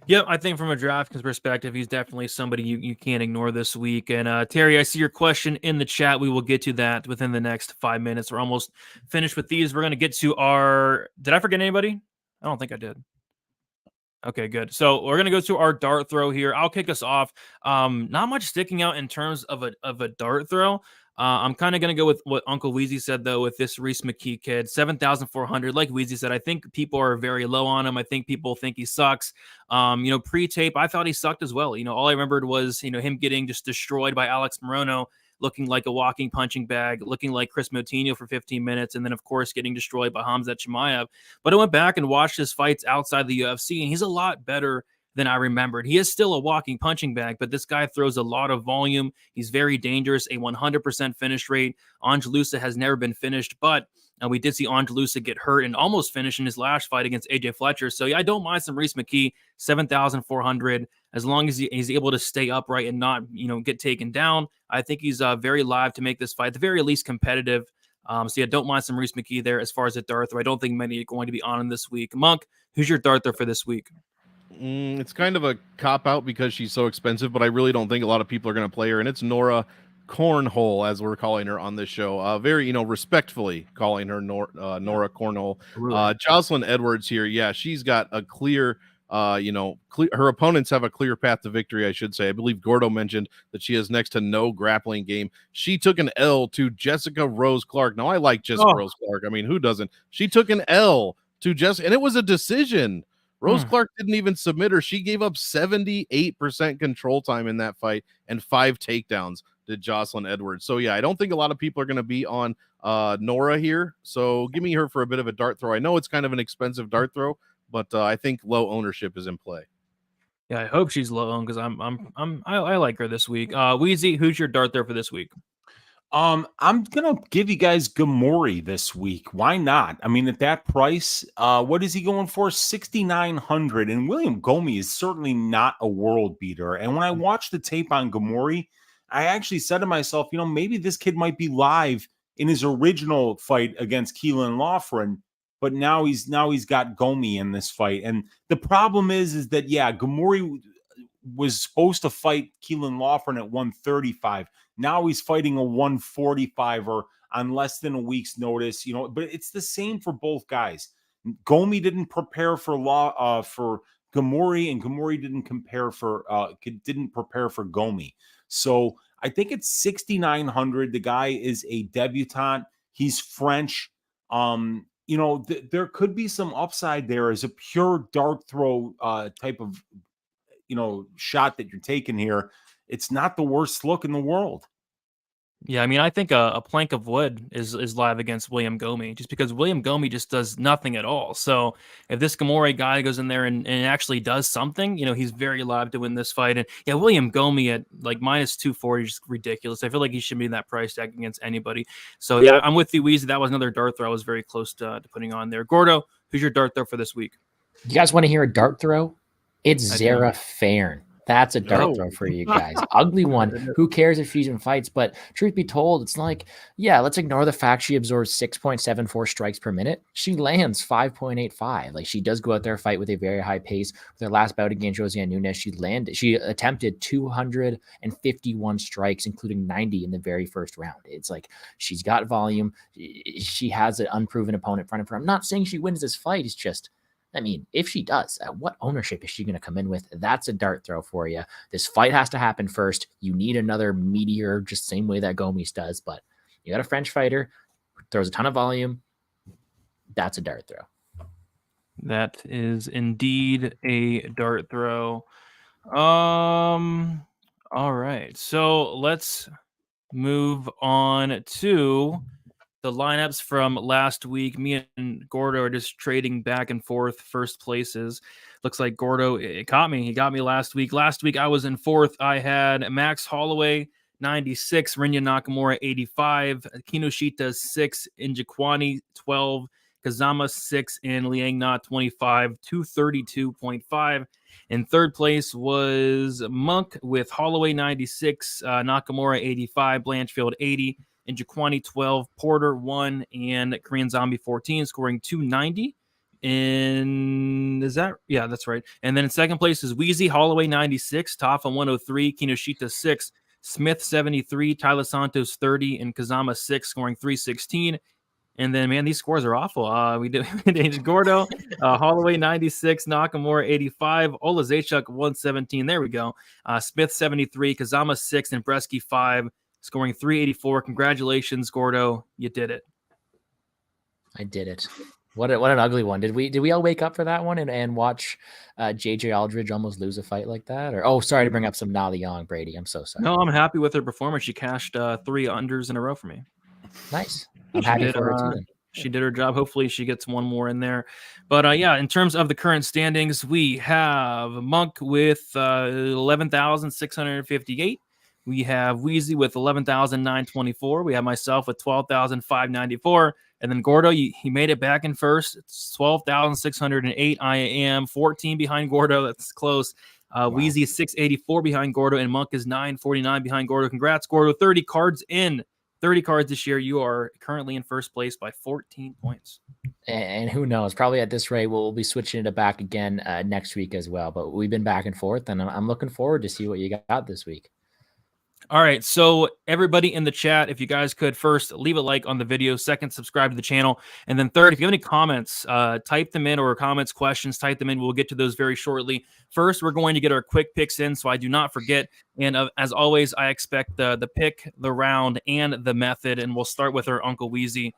Yeah, I think from a DraftKings perspective, he's definitely somebody you can't ignore this week. And Terry, I see your question in the chat. We will get to that within the next 5 minutes. We're almost finished with these. We're going to get to our... Did I forget anybody? I don't think I did. Okay, good. So we're going to go to our dart throw here. I'll kick us off. Not much sticking out in terms of a dart throw. I'm kind of going to go with what Uncle Weezy said, though, with this Rhys McKee kid, 7,400. Like Weezy said, I think people are very low on him. I think people think he sucks. Pre-tape, I thought he sucked as well. All I remembered was, him getting just destroyed by Alex Morono, looking like a walking punching bag, looking like Chris Moutinho for 15 minutes, and then, of course, getting destroyed by Khamzat Chimaev. But I went back and watched his fights outside the UFC, and he's a lot better than I remembered. He is still a walking punching bag, but this guy throws a lot of volume. He's very dangerous, a 100% finish rate. Angelusa has never been finished, but we did see Angelusa get hurt and almost finish in his last fight against AJ Fletcher. So yeah, I don't mind some Reese McKee, 7,400. As long as he's able to stay upright and not, get taken down, I think he's very live to make this fight, at the very least competitive. So yeah, don't mind some Reese McKee there as far as a dart throw. I don't think many are going to be on him this week. Monk, who's your dart throw for this week? It's kind of a cop-out because she's so expensive, but I really don't think a lot of people are going to play her, and it's Nora Cornhole, as we're calling her on this show. Very, respectfully calling her Nora Cornhole. Jocelyn Edwards here, yeah, she's got a clear, her opponents have a clear path to victory, I should say. I believe Gordo mentioned that she has next to no grappling game. She took an L to Jessica Rose Clark. Now, I like Jessica Rose Clark. I mean, who doesn't? She took an L to Jessica, and it was a decision. Rose Clark didn't even submit her. She gave up 78% control time in that fight and 5 takedowns to Jocelyn Edwards. So, yeah, I don't think a lot of people are going to be on Nora here. So give me her for a bit of a dart throw. I know it's kind of an expensive dart throw, but I think low ownership is in play. Yeah, I hope she's low owned because I like her this week. Weezy, who's your dart throw for this week? I'm gonna give you guys Ghemmouri this week. Why not? I mean, at that price, what is he going for? 6,900. And William Gomis is certainly not a world beater. And when I watched the tape on Ghemmouri, I actually said to myself, maybe this kid might be live in his original fight against Caolan Loughran, but now he's got Gomis in this fight. And the problem is that Ghemmouri was supposed to fight Caolan Loughran at 135. Now he's fighting a 145er on less than a week's notice, but it's the same for both guys. Gomis didn't prepare for Ghemmouri, and Ghemmouri didn't prepare for Gomis. So I think it's 6,900. The guy is a debutante. He's French. There could be some upside there as a pure dart throw type of shot that you're taking here. It's not the worst look in the world. Yeah, I mean, I think a plank of wood is live against William Gomis, just because William Gomis just does nothing at all. So if this Ghemmouri guy goes in there and actually does something, he's very live to win this fight. And yeah, William Gomis at like minus 240 is ridiculous. I feel like he should be in that price tag against anybody. So yeah, I'm with you, Weezy. That was another dart throw I was very close to putting on there. Gordo, who's your dart throw for this week? You guys want to hear a dart throw? It's Zara Fairn. That's a dart throw for you guys. Ugly one. Who cares if she's in fights? But truth be told, it's like, let's ignore the fact she absorbs 6.74 strikes per minute. She lands 5.85. Like, she does go out there fight with a very high pace. With her last bout against Josiane Nunes, she attempted 251 strikes, including 90 in the very first round. It's like, she's got volume. She has an unproven opponent in front of her. I'm not saying she wins this fight. It's just, if she does, what ownership is she going to come in with? That's a dart throw for you. This fight has to happen first. You need another meteor, just same way that Gomis does. But you got a French fighter, throws a ton of volume. That's a dart throw. That is indeed a dart throw. All right. So let's move on to the lineups from last week. Me and Gordo are just trading back and forth first places. Looks like Gordo, it caught me. He got me last week. Last week I was in fourth. I had Max Holloway 96, Rinya Nakamura 85, Kinoshita 6, Njokuani 12, Kazama 6, and Liang Na 25, 232.5. In third place was Monk with Holloway 96, Nakamura 85, Blanchfield 80, Njokuani 12, Porter 1, and Korean Zombie 14, scoring 290. That's right. And then in second place is Weezy, Holloway 96, Tafa 103, Kinoshita 6, Smith 73, Tyler Santos 30, and Kazama 6, scoring 316. And then, man, these scores are awful. We did Gordo, Holloway 96, Nakamura 85, Ola Zaychuk 117. There we go. Smith 73, Kazama 6, and Bresky 5, scoring 384. Congratulations, Gordo. You did it. I did it. What an ugly one. Did we all wake up for that one and watch JJ Aldridge almost lose a fight like that? Or sorry to bring up some Na Liang, Brady. I'm so sorry. No, I'm happy with her performance. She cashed 3 unders in a row for me. Nice. I'm happy for her too. Then. She did her job. Hopefully she gets one more in there. But yeah, in terms of the current standings, we have Monk with 11,658. We have Weezy with 11,924. We have myself with 12,594. And then Gordo, he made it back in first. It's 12,608. I am 14 behind Gordo. That's close. Wow. Weezy is 684 behind Gordo, and Monk is 949 behind Gordo. Congrats, Gordo. 30 cards in. 30 cards this year. You are currently in first place by 14 points. And who knows? Probably at this rate, we'll be switching it back again next week as well. But we've been back and forth, and I'm looking forward to see what you got this week. All right, so everybody in the chat, if you guys could first leave a like on the video, second, subscribe to the channel, and then third, if you have any comments, type them in, or comments, questions, type them in. We'll get to those very shortly. First, we're going to get our quick picks in, so I do not forget. And as always, I expect the pick, the round, and the method, and we'll start with our Uncle Weezy.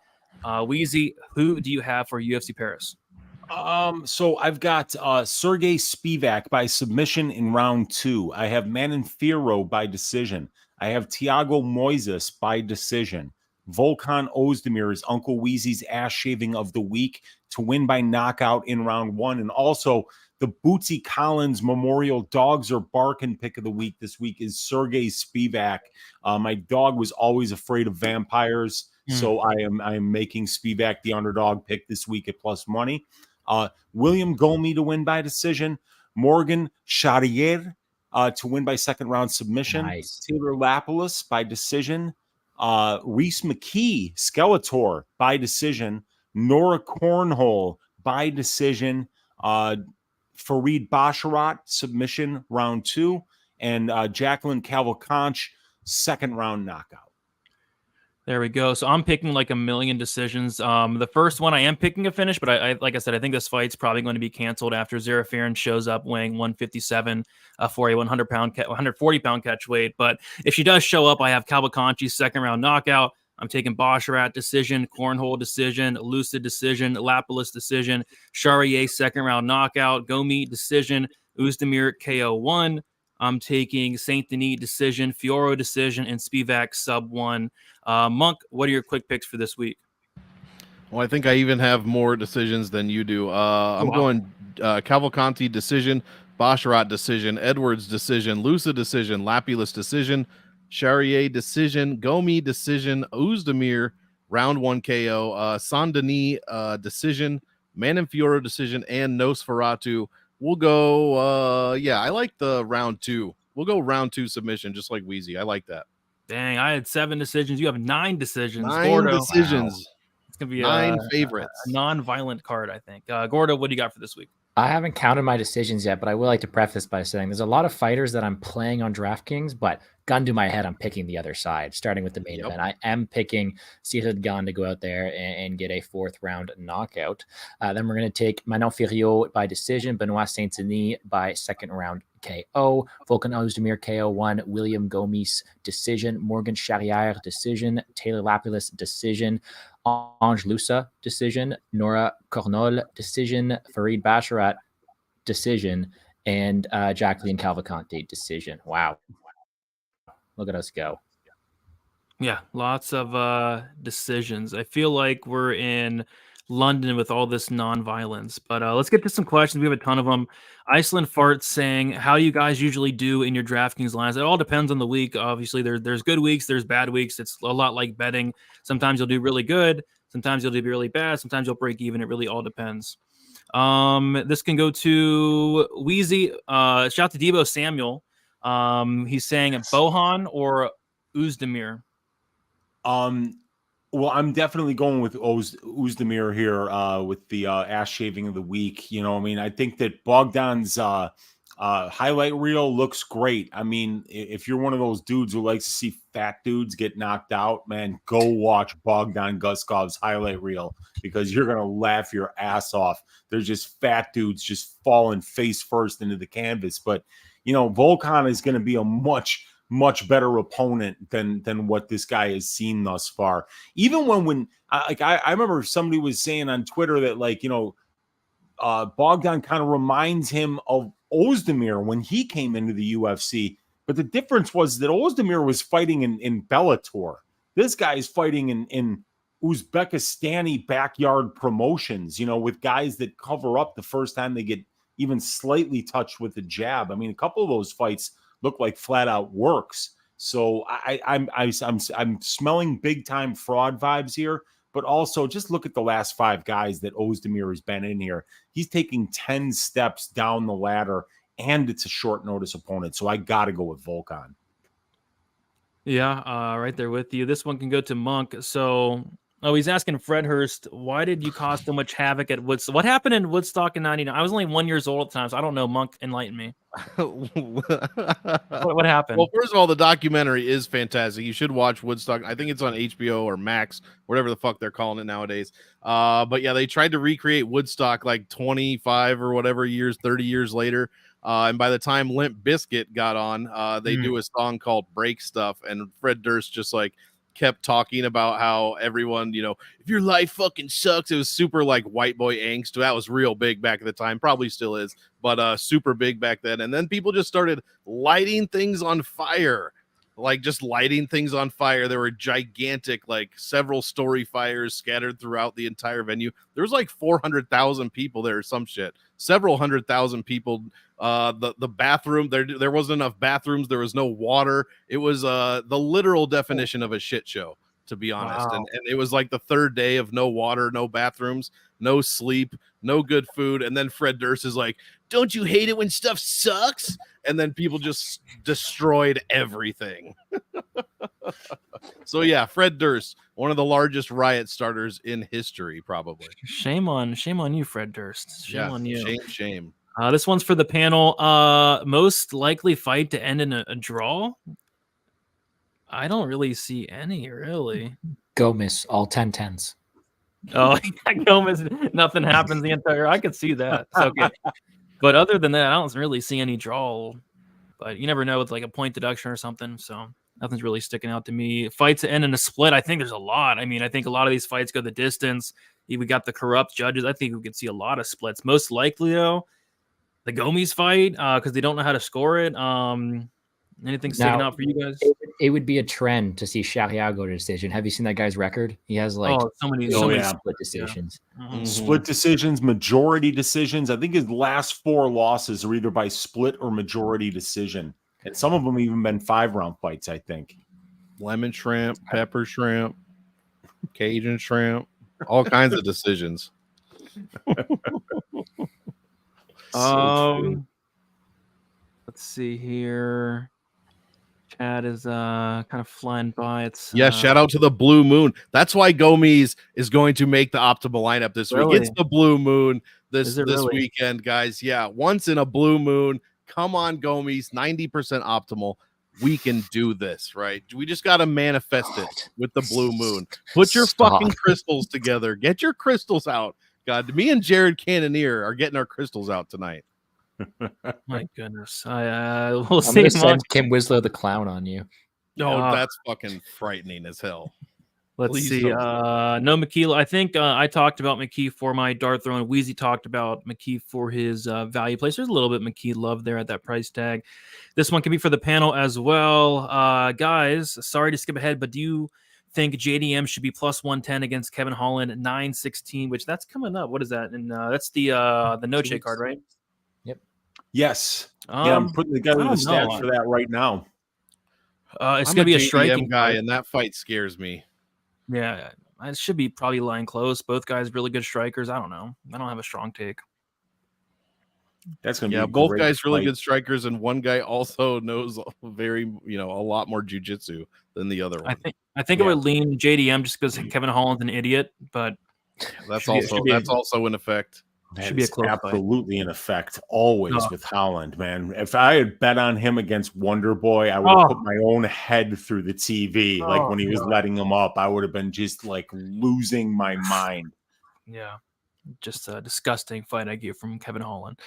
Weezy, who do you have for UFC Paris? So I've got Sergey Spivak by submission in round 2. I have Manon Fiorot by decision. I have Thiago Moisés by decision. Volkan Oezdemir is Uncle Weezy's ass shaving of the week to win by knockout in round 1. And also the Bootsy Collins Memorial Dogs Are Barking pick of the week this week is Sergey Spivak. My dog was always afraid of vampires, so I am making Spivak the underdog pick this week at plus money. William Gomis to win by decision. Morgan Charriere to win by second round submission. Nice. Taylor Lapilus by decision. Reese McKee, Skeletor by decision. Nora Cornhole by decision. Farid Basharat submission round 2. And Jacqueline Cavalcanch second round knockout. There we go. So I'm picking like a million decisions. The first one I am picking a finish, but I like I said, I think this fight's probably going to be canceled after Zerafirin shows up weighing 157 for a 140-pound catch weight. But if she does show up, I have Cavalcanchi's second round knockout. I'm taking Basharat decision, Cornhole decision, Lucid decision, Lapilus decision, Charriere second round knockout, Gomis decision, Oezdemir KO1. I'm taking Saint-Denis decision, Fiorot decision, and Spivak sub 1. Monk, what are your quick picks for this week? Well, I think I even have more decisions than you do. I'm going Cavalcanti decision, Basharat decision, Edwards decision, Lucid decision, Lapilus decision, Charriere decision, Gomis decision, Oezdemir round 1 KO, Saint-Denis decision, Manon Fiorot decision, and Nosferatu. We'll go, I like the round 2. We'll go round 2 submission, just like Weezy. I like that. Dang, I had 7 decisions. You have 9 decisions. 9 Gordo. decisions. Wow. It's going to be 9 favorites. A non-violent card, I think. Gordo, what do you got for this week? I haven't counted my decisions yet, but I would like to preface by saying there's a lot of fighters that I'm playing on DraftKings, but gun to my head, I'm picking the other side, starting with the main event. I am picking Ciryl Gane to go out there and get a 4th round knockout. Then we're going to take Manon Fiorot by decision, Benoît Saint-Denis by 2nd round KO, Volkan Oezdemir KO1, William Gomis decision, Morgan Charriere decision, Taylor Lapilus decision, Ange Lusa decision, Nora Cornhole decision, Farid Basharat decision, and Jacqueline Cavalcanti decision. Wow. Look at us go. Yeah, lots of decisions. I feel like we're in London with all this non-violence. But let's get to some questions. We have a ton of them. Iceland Farts saying, how do you guys usually do in your DraftKings lines? It all depends on the week. Obviously, there's good weeks, there's bad weeks. It's a lot like betting. Sometimes you'll do really good. Sometimes you'll do really bad. Sometimes you'll break even. It really all depends. This can go to Weezy. Shout out to Debo Samuel. He's saying Bohan or Oezdemir. Well, I'm definitely going with Oezdemir here with the ass shaving of the week. You know, I mean, I think that Bogdan's highlight reel looks great. I mean, if you're one of those dudes who likes to see fat dudes get knocked out, man, go watch Bogdan Guskov's highlight reel because you're going to laugh your ass off. There's just fat dudes just falling face first into the canvas. But, you know, Volkan is going to be a much better opponent than what this guy has seen thus far. Even when I remember somebody was saying on Twitter that, like, you know, Bogdan kind of reminds him of Oezdemir when he came into the UFC. But the difference was that Oezdemir was fighting in Bellator. This guy is fighting in Uzbekistani backyard promotions, with guys that cover up the first time they get even slightly touched with the jab. I mean, a couple of those fights look like flat out works. So I'm smelling big time fraud vibes here. But also just look at the last 5 guys that Oezdemir has been in here. He's taking 10 steps down the ladder, and it's a short notice opponent. So I got to go with Volkan. Yeah, right there with you. This one can go to Monk. So, he's asking Fred Hurst, why did you cause so much havoc at Woodstock? What happened in Woodstock in '99? I was only 1 year old at the time, so I don't know. Monk, enlighten me. What happened? Well, first of all, the documentary is fantastic. You should watch Woodstock. I think it's on HBO or Max, whatever the fuck they're calling it nowadays. But yeah, they tried to recreate Woodstock like 25 or whatever years, 30 years later. And by the time Limp Bizkit got on, they do a song called Break Stuff, and Fred Durst just like kept talking about how everyone, if your life fucking sucks. It was super like white boy angst. That was real big back at the time, probably still is, but super big back then. And then people just started lighting things on fire, like just lighting things on fire. There were gigantic, like several story fires scattered throughout the entire venue. There was like 400,000 people there or some shit, several 100,000 people. The bathroom, there wasn't enough bathrooms. There was no water. It was the literal definition of a shit show, to be honest. Wow. And it was like the third day of no water, no bathrooms, no sleep, no good food. And then Fred Durst is like, don't you hate it when stuff sucks? And then people just destroyed everything. So yeah, Fred Durst, one of the largest riot starters in history, probably. Shame on you, Fred Durst. Shame on you. Shame. This one's for the panel. Most likely fight to end in a draw? I don't really see any, really. Gomis, all 10-10s. Oh, Gomis, nothing happens the entire. I could see that. It's okay. But other than that, I don't really see any draw. But you never know with like a point deduction or something. So nothing's really sticking out to me. Fights to end in a split. I think there's a lot. I mean, I think a lot of these fights go the distance. We got the corrupt judges. I think we could see a lot of splits. Most likely, though, the Gomis fight, because they don't know how to score it. Anything sticking out for you guys? It would be a trend to see Charriere go to decision. Have you seen that guy's record? He has like so many split decisions. Yeah. Mm-hmm. Split decisions, majority decisions. I think his last 4 losses are either by split or majority decision. And some of them even been 5-round fights, I think. Lemon shrimp, pepper shrimp, Cajun shrimp, all kinds of decisions. Let's see here. Chad is kind of flying by. It's shout out to the Blue Moon. That's why Gomis is going to make the optimal lineup this week. It's the Blue Moon this weekend, guys. Yeah, once in a blue moon. Come on, Gomis, 90% optimal. We can do this, right? We just got to manifest it with the Blue Moon. Put your fucking crystals together. Get your crystals out. God, me and Jared Cannonier are getting our crystals out tonight. My goodness. We'll I'm gonna send Kim Wislow the clown on you. No, that's fucking frightening as hell. Let's see. No McKee. I think I talked about McKee for my dart throw, and Weezy talked about McKee for his value place. There's a little bit McKee love there at that price tag. This one can be for the panel as well. Guys, sorry to skip ahead, but do you think JDM should be plus 110 against Kevin Holland at 916, which that's coming up? What is that? And that's the Noche card, right? Yep. Yes. I'm putting together the stats for that right now. It's going to be a striking guy, and that fight scares me. Yeah, it should be probably lying close. Both guys really good strikers. I don't know. I don't have a strong take. That's going to be both guys really good strikers, and one guy also knows a lot more jiu-jitsu than the other one. I think it would lean JDM just because Kevin Holland's an idiot, but that's also in effect. That should be absolutely in effect always with Holland, man. If I had bet on him against Wonder Boy, I would have put my own head through the TV. Like when he was letting him up, I would have been just like losing my mind. Yeah. Just a disgusting fight I get from Kevin Holland.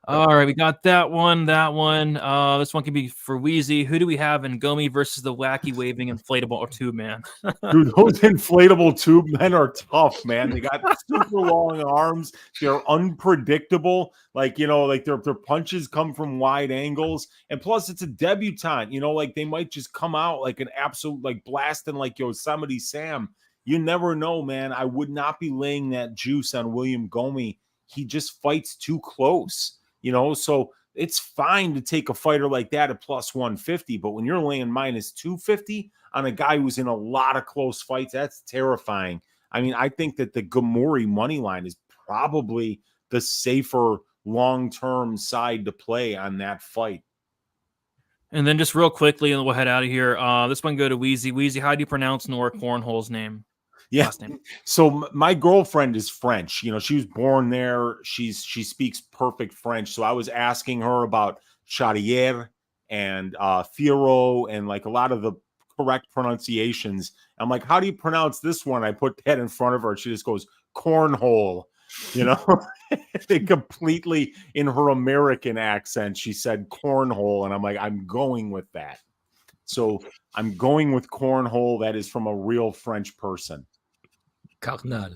All right, we got that one. This one can be for Weezy. Who do we have in Gomi versus the wacky waving inflatable tube man? Dude, those inflatable tube men are tough, man. They got super long arms. They're unpredictable. Like, their punches come from wide angles. And plus, it's a debutante. Like they might just come out like an absolute, like blasting like Yosemite Sam. you never know, man. I would not be laying that juice on William Gomis. He just fights too close, so it's fine to take a fighter like that at plus 150, but when you're laying minus 250 on a guy who's in a lot of close fights, that's terrifying. I mean, I think that the Ghemmouri money line is probably the safer long-term side to play on that fight. And then just real quickly, and we'll head out of here. This one go to Weezy. Weezy, how do you pronounce Nora Cornhole's name? Yeah. Last name. So my girlfriend is French. She was born there. She speaks perfect French. So I was asking her about Charriere and Fiorot and like a lot of the correct pronunciations. I'm like, how do you pronounce this one? I put that in front of her. She just goes, cornhole. Completely in her American accent, she said cornhole, and I'm like, I'm going with that. So I'm going with cornhole. That is from a real French person. Cardinal.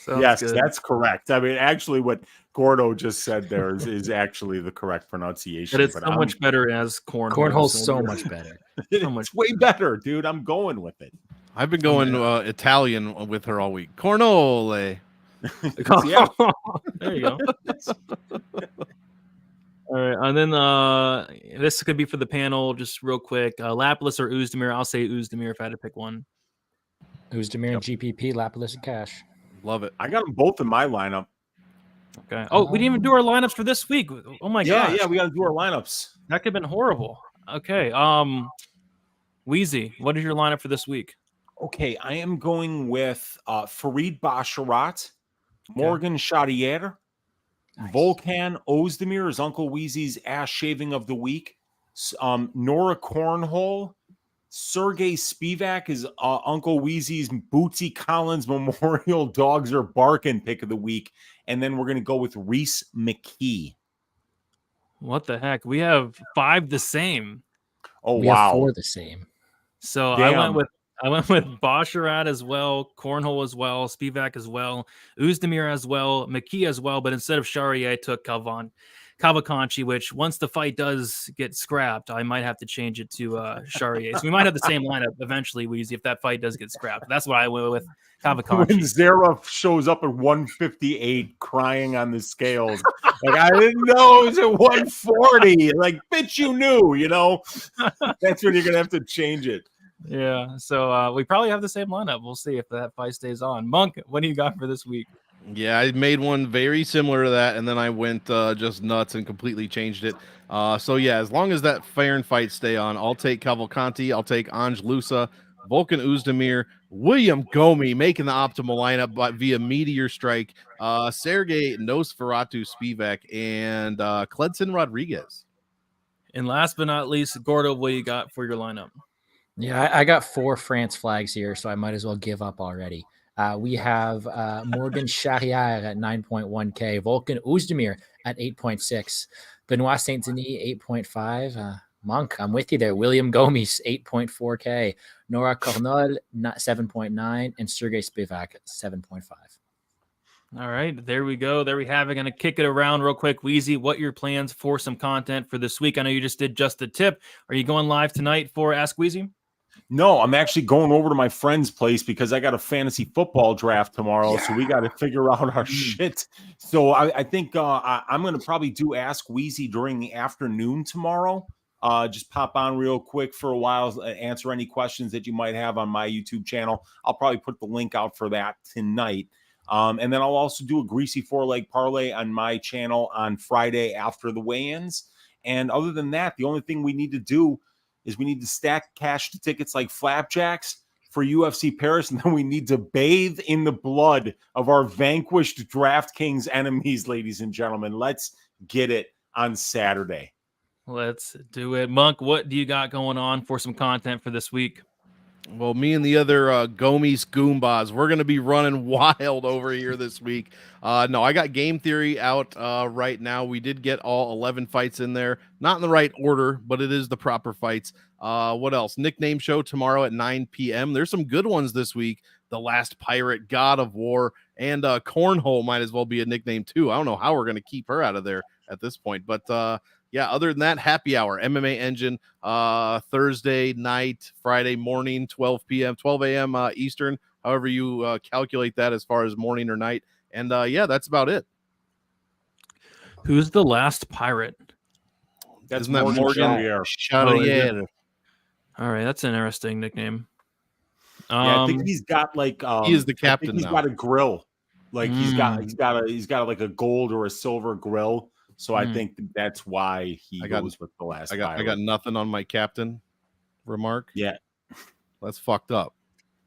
Yes, good. That's correct. I mean, actually, what Gordo just said there is actually the correct pronunciation. But it's so much better as cornhole. Cornhole's so much better. It's way better, dude. I'm going with it. I've been going Italian with her all week. Cornole. Yeah. There you go. All right, and then this could be for the panel, just real quick. Lapilus or Oezdemir? I'll say Oezdemir if I had to pick one. Oezdemir and GPP, Lapilus and Cash. Love it. I got them both in my lineup. Okay. Oh, we didn't even do our lineups for this week. Oh my gosh. Yeah, we got to do our lineups. That could have been horrible. Okay. Weezy, what is your lineup for this week? Okay, I am going with Farid Basharat, Morgan Charriere, nice. Volkan Oezdemir is Uncle Weezy's ass shaving of the week. Nora Cornhole, Sergey Spivak is Uncle Weezy's Bootsy Collins Memorial Dogs Are Barking pick of the week. And then we're going to go with Reese McKee. What the heck? We have 5 the same. Oh, we wow. have 4 the same. So damn. I went with Basharat as well, Cornhole as well, Spivak as well, Oezdemir as well, McKee as well, but instead of Charriere, I took Cavalcanti, which once the fight does get scrapped, I might have to change it to Charriere. So we might have the same lineup eventually, Weezy, if that fight does get scrapped. That's what I went with Cavalcanti. When Zara shows up at 158 crying on the scales, like, I didn't know it was at 140. Like, bitch, you knew, That's when you're going to have to change it. Yeah, so we probably have the same lineup. We'll see if that fight stays on. Monk, what do you got for this week? Yeah, I made one very similar to that, and then I went just nuts and completely changed it. So yeah, as long as that fair and fight stay on, I'll take Cavalcanti, I'll take Ange Lusa, Volkan Oezdemir, William Gomis making the optimal lineup via Meteor Strike, Sergey Nosferatu Spivak, and Cledson Rodriguez. And last but not least, Gordo, what you got for your lineup? Yeah, I got 4 France flags here, so I might as well give up already. We have Morgan Charriere at 9.1K, Volkan Oezdemir at 8.6, Benoît Saint-Denis 8.5, Monk, I'm with you there, William Gomis 8.4K, Nora Cornhole 7.9, and Sergey Spivak 7.5. All right, there we go. There we have it. Going to kick it around real quick. Weezy, what are your plans for some content for this week? I know you just did Just the Tip. Are you going live tonight for Ask Weezy? No, I'm actually going over to my friend's place because I got a fantasy football draft tomorrow. Yeah. So we got to figure out our shit. So I think I'm going to probably do Ask Weezy during the afternoon tomorrow. Just pop on real quick for a while, answer any questions that you might have on my YouTube channel. I'll probably put the link out for that tonight. And then I'll also do a greasy 4-leg parlay on my channel on Friday after the weigh-ins. And other than that, the only thing we need to do is we need to stack cash to tickets like flapjacks for UFC Paris, and then we need to bathe in the blood of our vanquished Draftkings enemies, ladies and gentlemen. Let's get it on Saturday. Let's do it. Monk, what do you got going on for some content for this week? Well, me and the other Gomis Goombas, we're going to be running wild over here this week. No, I got Game Theory out right now. We did get all 11 fights in there. Not in the right order, but it is the proper fights. What else? Nickname show tomorrow at 9 p.m. There's some good ones this week. The Last Pirate, God of War, and Cornhole might as well be a nickname too. I don't know how we're going to keep her out of there at this point, but yeah, other than that, Happy Hour, MMA Engine, Thursday night, Friday morning, 12 a.m. Eastern, however you calculate that as far as morning or night. And yeah, that's about it. Who's the last pirate? That's Isn't that Morgan Morgan Charriere. Charriere? All right, that's an interesting nickname. Yeah, I think he's got like he is the captain. He's now. got a grill. Like he's got like a gold or a silver grill. So I think that's why he goes with the last pirate. I got nothing on my captain remark. Yeah. That's fucked up.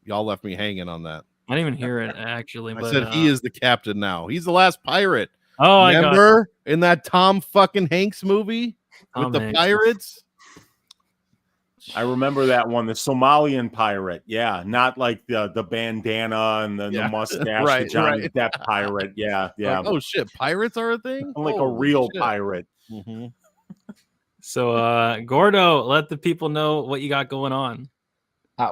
Y'all left me hanging on that. I didn't even hear it actually. I said he is the captain now. He's the last pirate. Oh, remember in that Tom fucking Hanks movie with the Hanks. pirates? I remember that one, the Somalian pirate. Yeah, not like the bandana and the mustache, Right, the Johnny right. Depp pirate. Yeah, yeah. Like, oh shit, pirates are a thing? Like a Holy real shit. pirate. Mm-hmm. So, Gordo, let the people know what you got going on.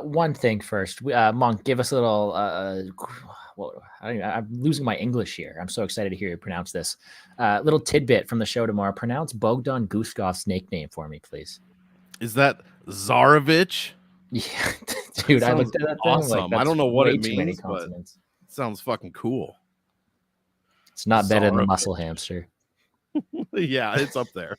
One thing first, Monk, give us a little. I'm losing my English here. I'm so excited to hear you pronounce this. Little tidbit from the show tomorrow. Pronounce Bogdan Guskov's snake name for me, please. Is that Zarovich? Yeah, dude, I looked at that thing. Awesome. Like, I don't know what it too many means, but consonants. it sounds fucking cool. It's not better than Zarovich. muscle hamster. Yeah, it's up there.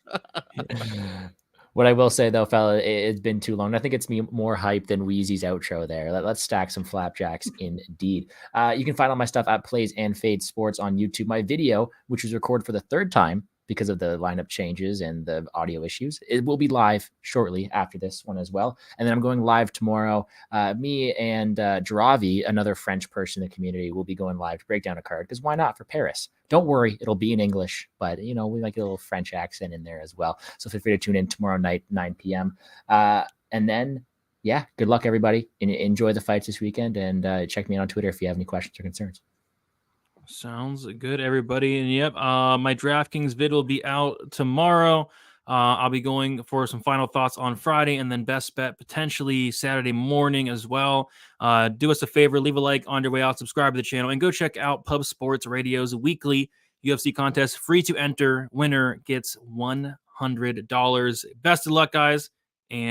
What I will say though, fella, it's been too long. I think it's me more hype than Weezy's outro there. Let's stack some flapjacks indeed. You can find all my stuff at Plays and Fade Sports on YouTube. My video, which was recorded for the third time because of the lineup changes and the audio issues, it will be live shortly after this one as well. And then I'm going live tomorrow. Me and Jaravi, another French person in the community, will be going live to break down a card because why not for Paris? Don't worry, it'll be in English, but you know, we might get a little French accent in there as well. So feel free to tune in tomorrow night, 9 p.m. And then, yeah, good luck, everybody. Enjoy the fights this weekend, and check me out on Twitter if you have any questions or concerns. Sounds good, everybody. And yep, my DraftKings vid will be out tomorrow. I'll be going for some final thoughts on Friday and then best bet potentially Saturday morning as well. Do us a favor, leave a like on your way out, subscribe to the channel, and go check out Pub Sports Radio's weekly UFC contest. Free to enter. Winner gets $100. Best of luck, guys. And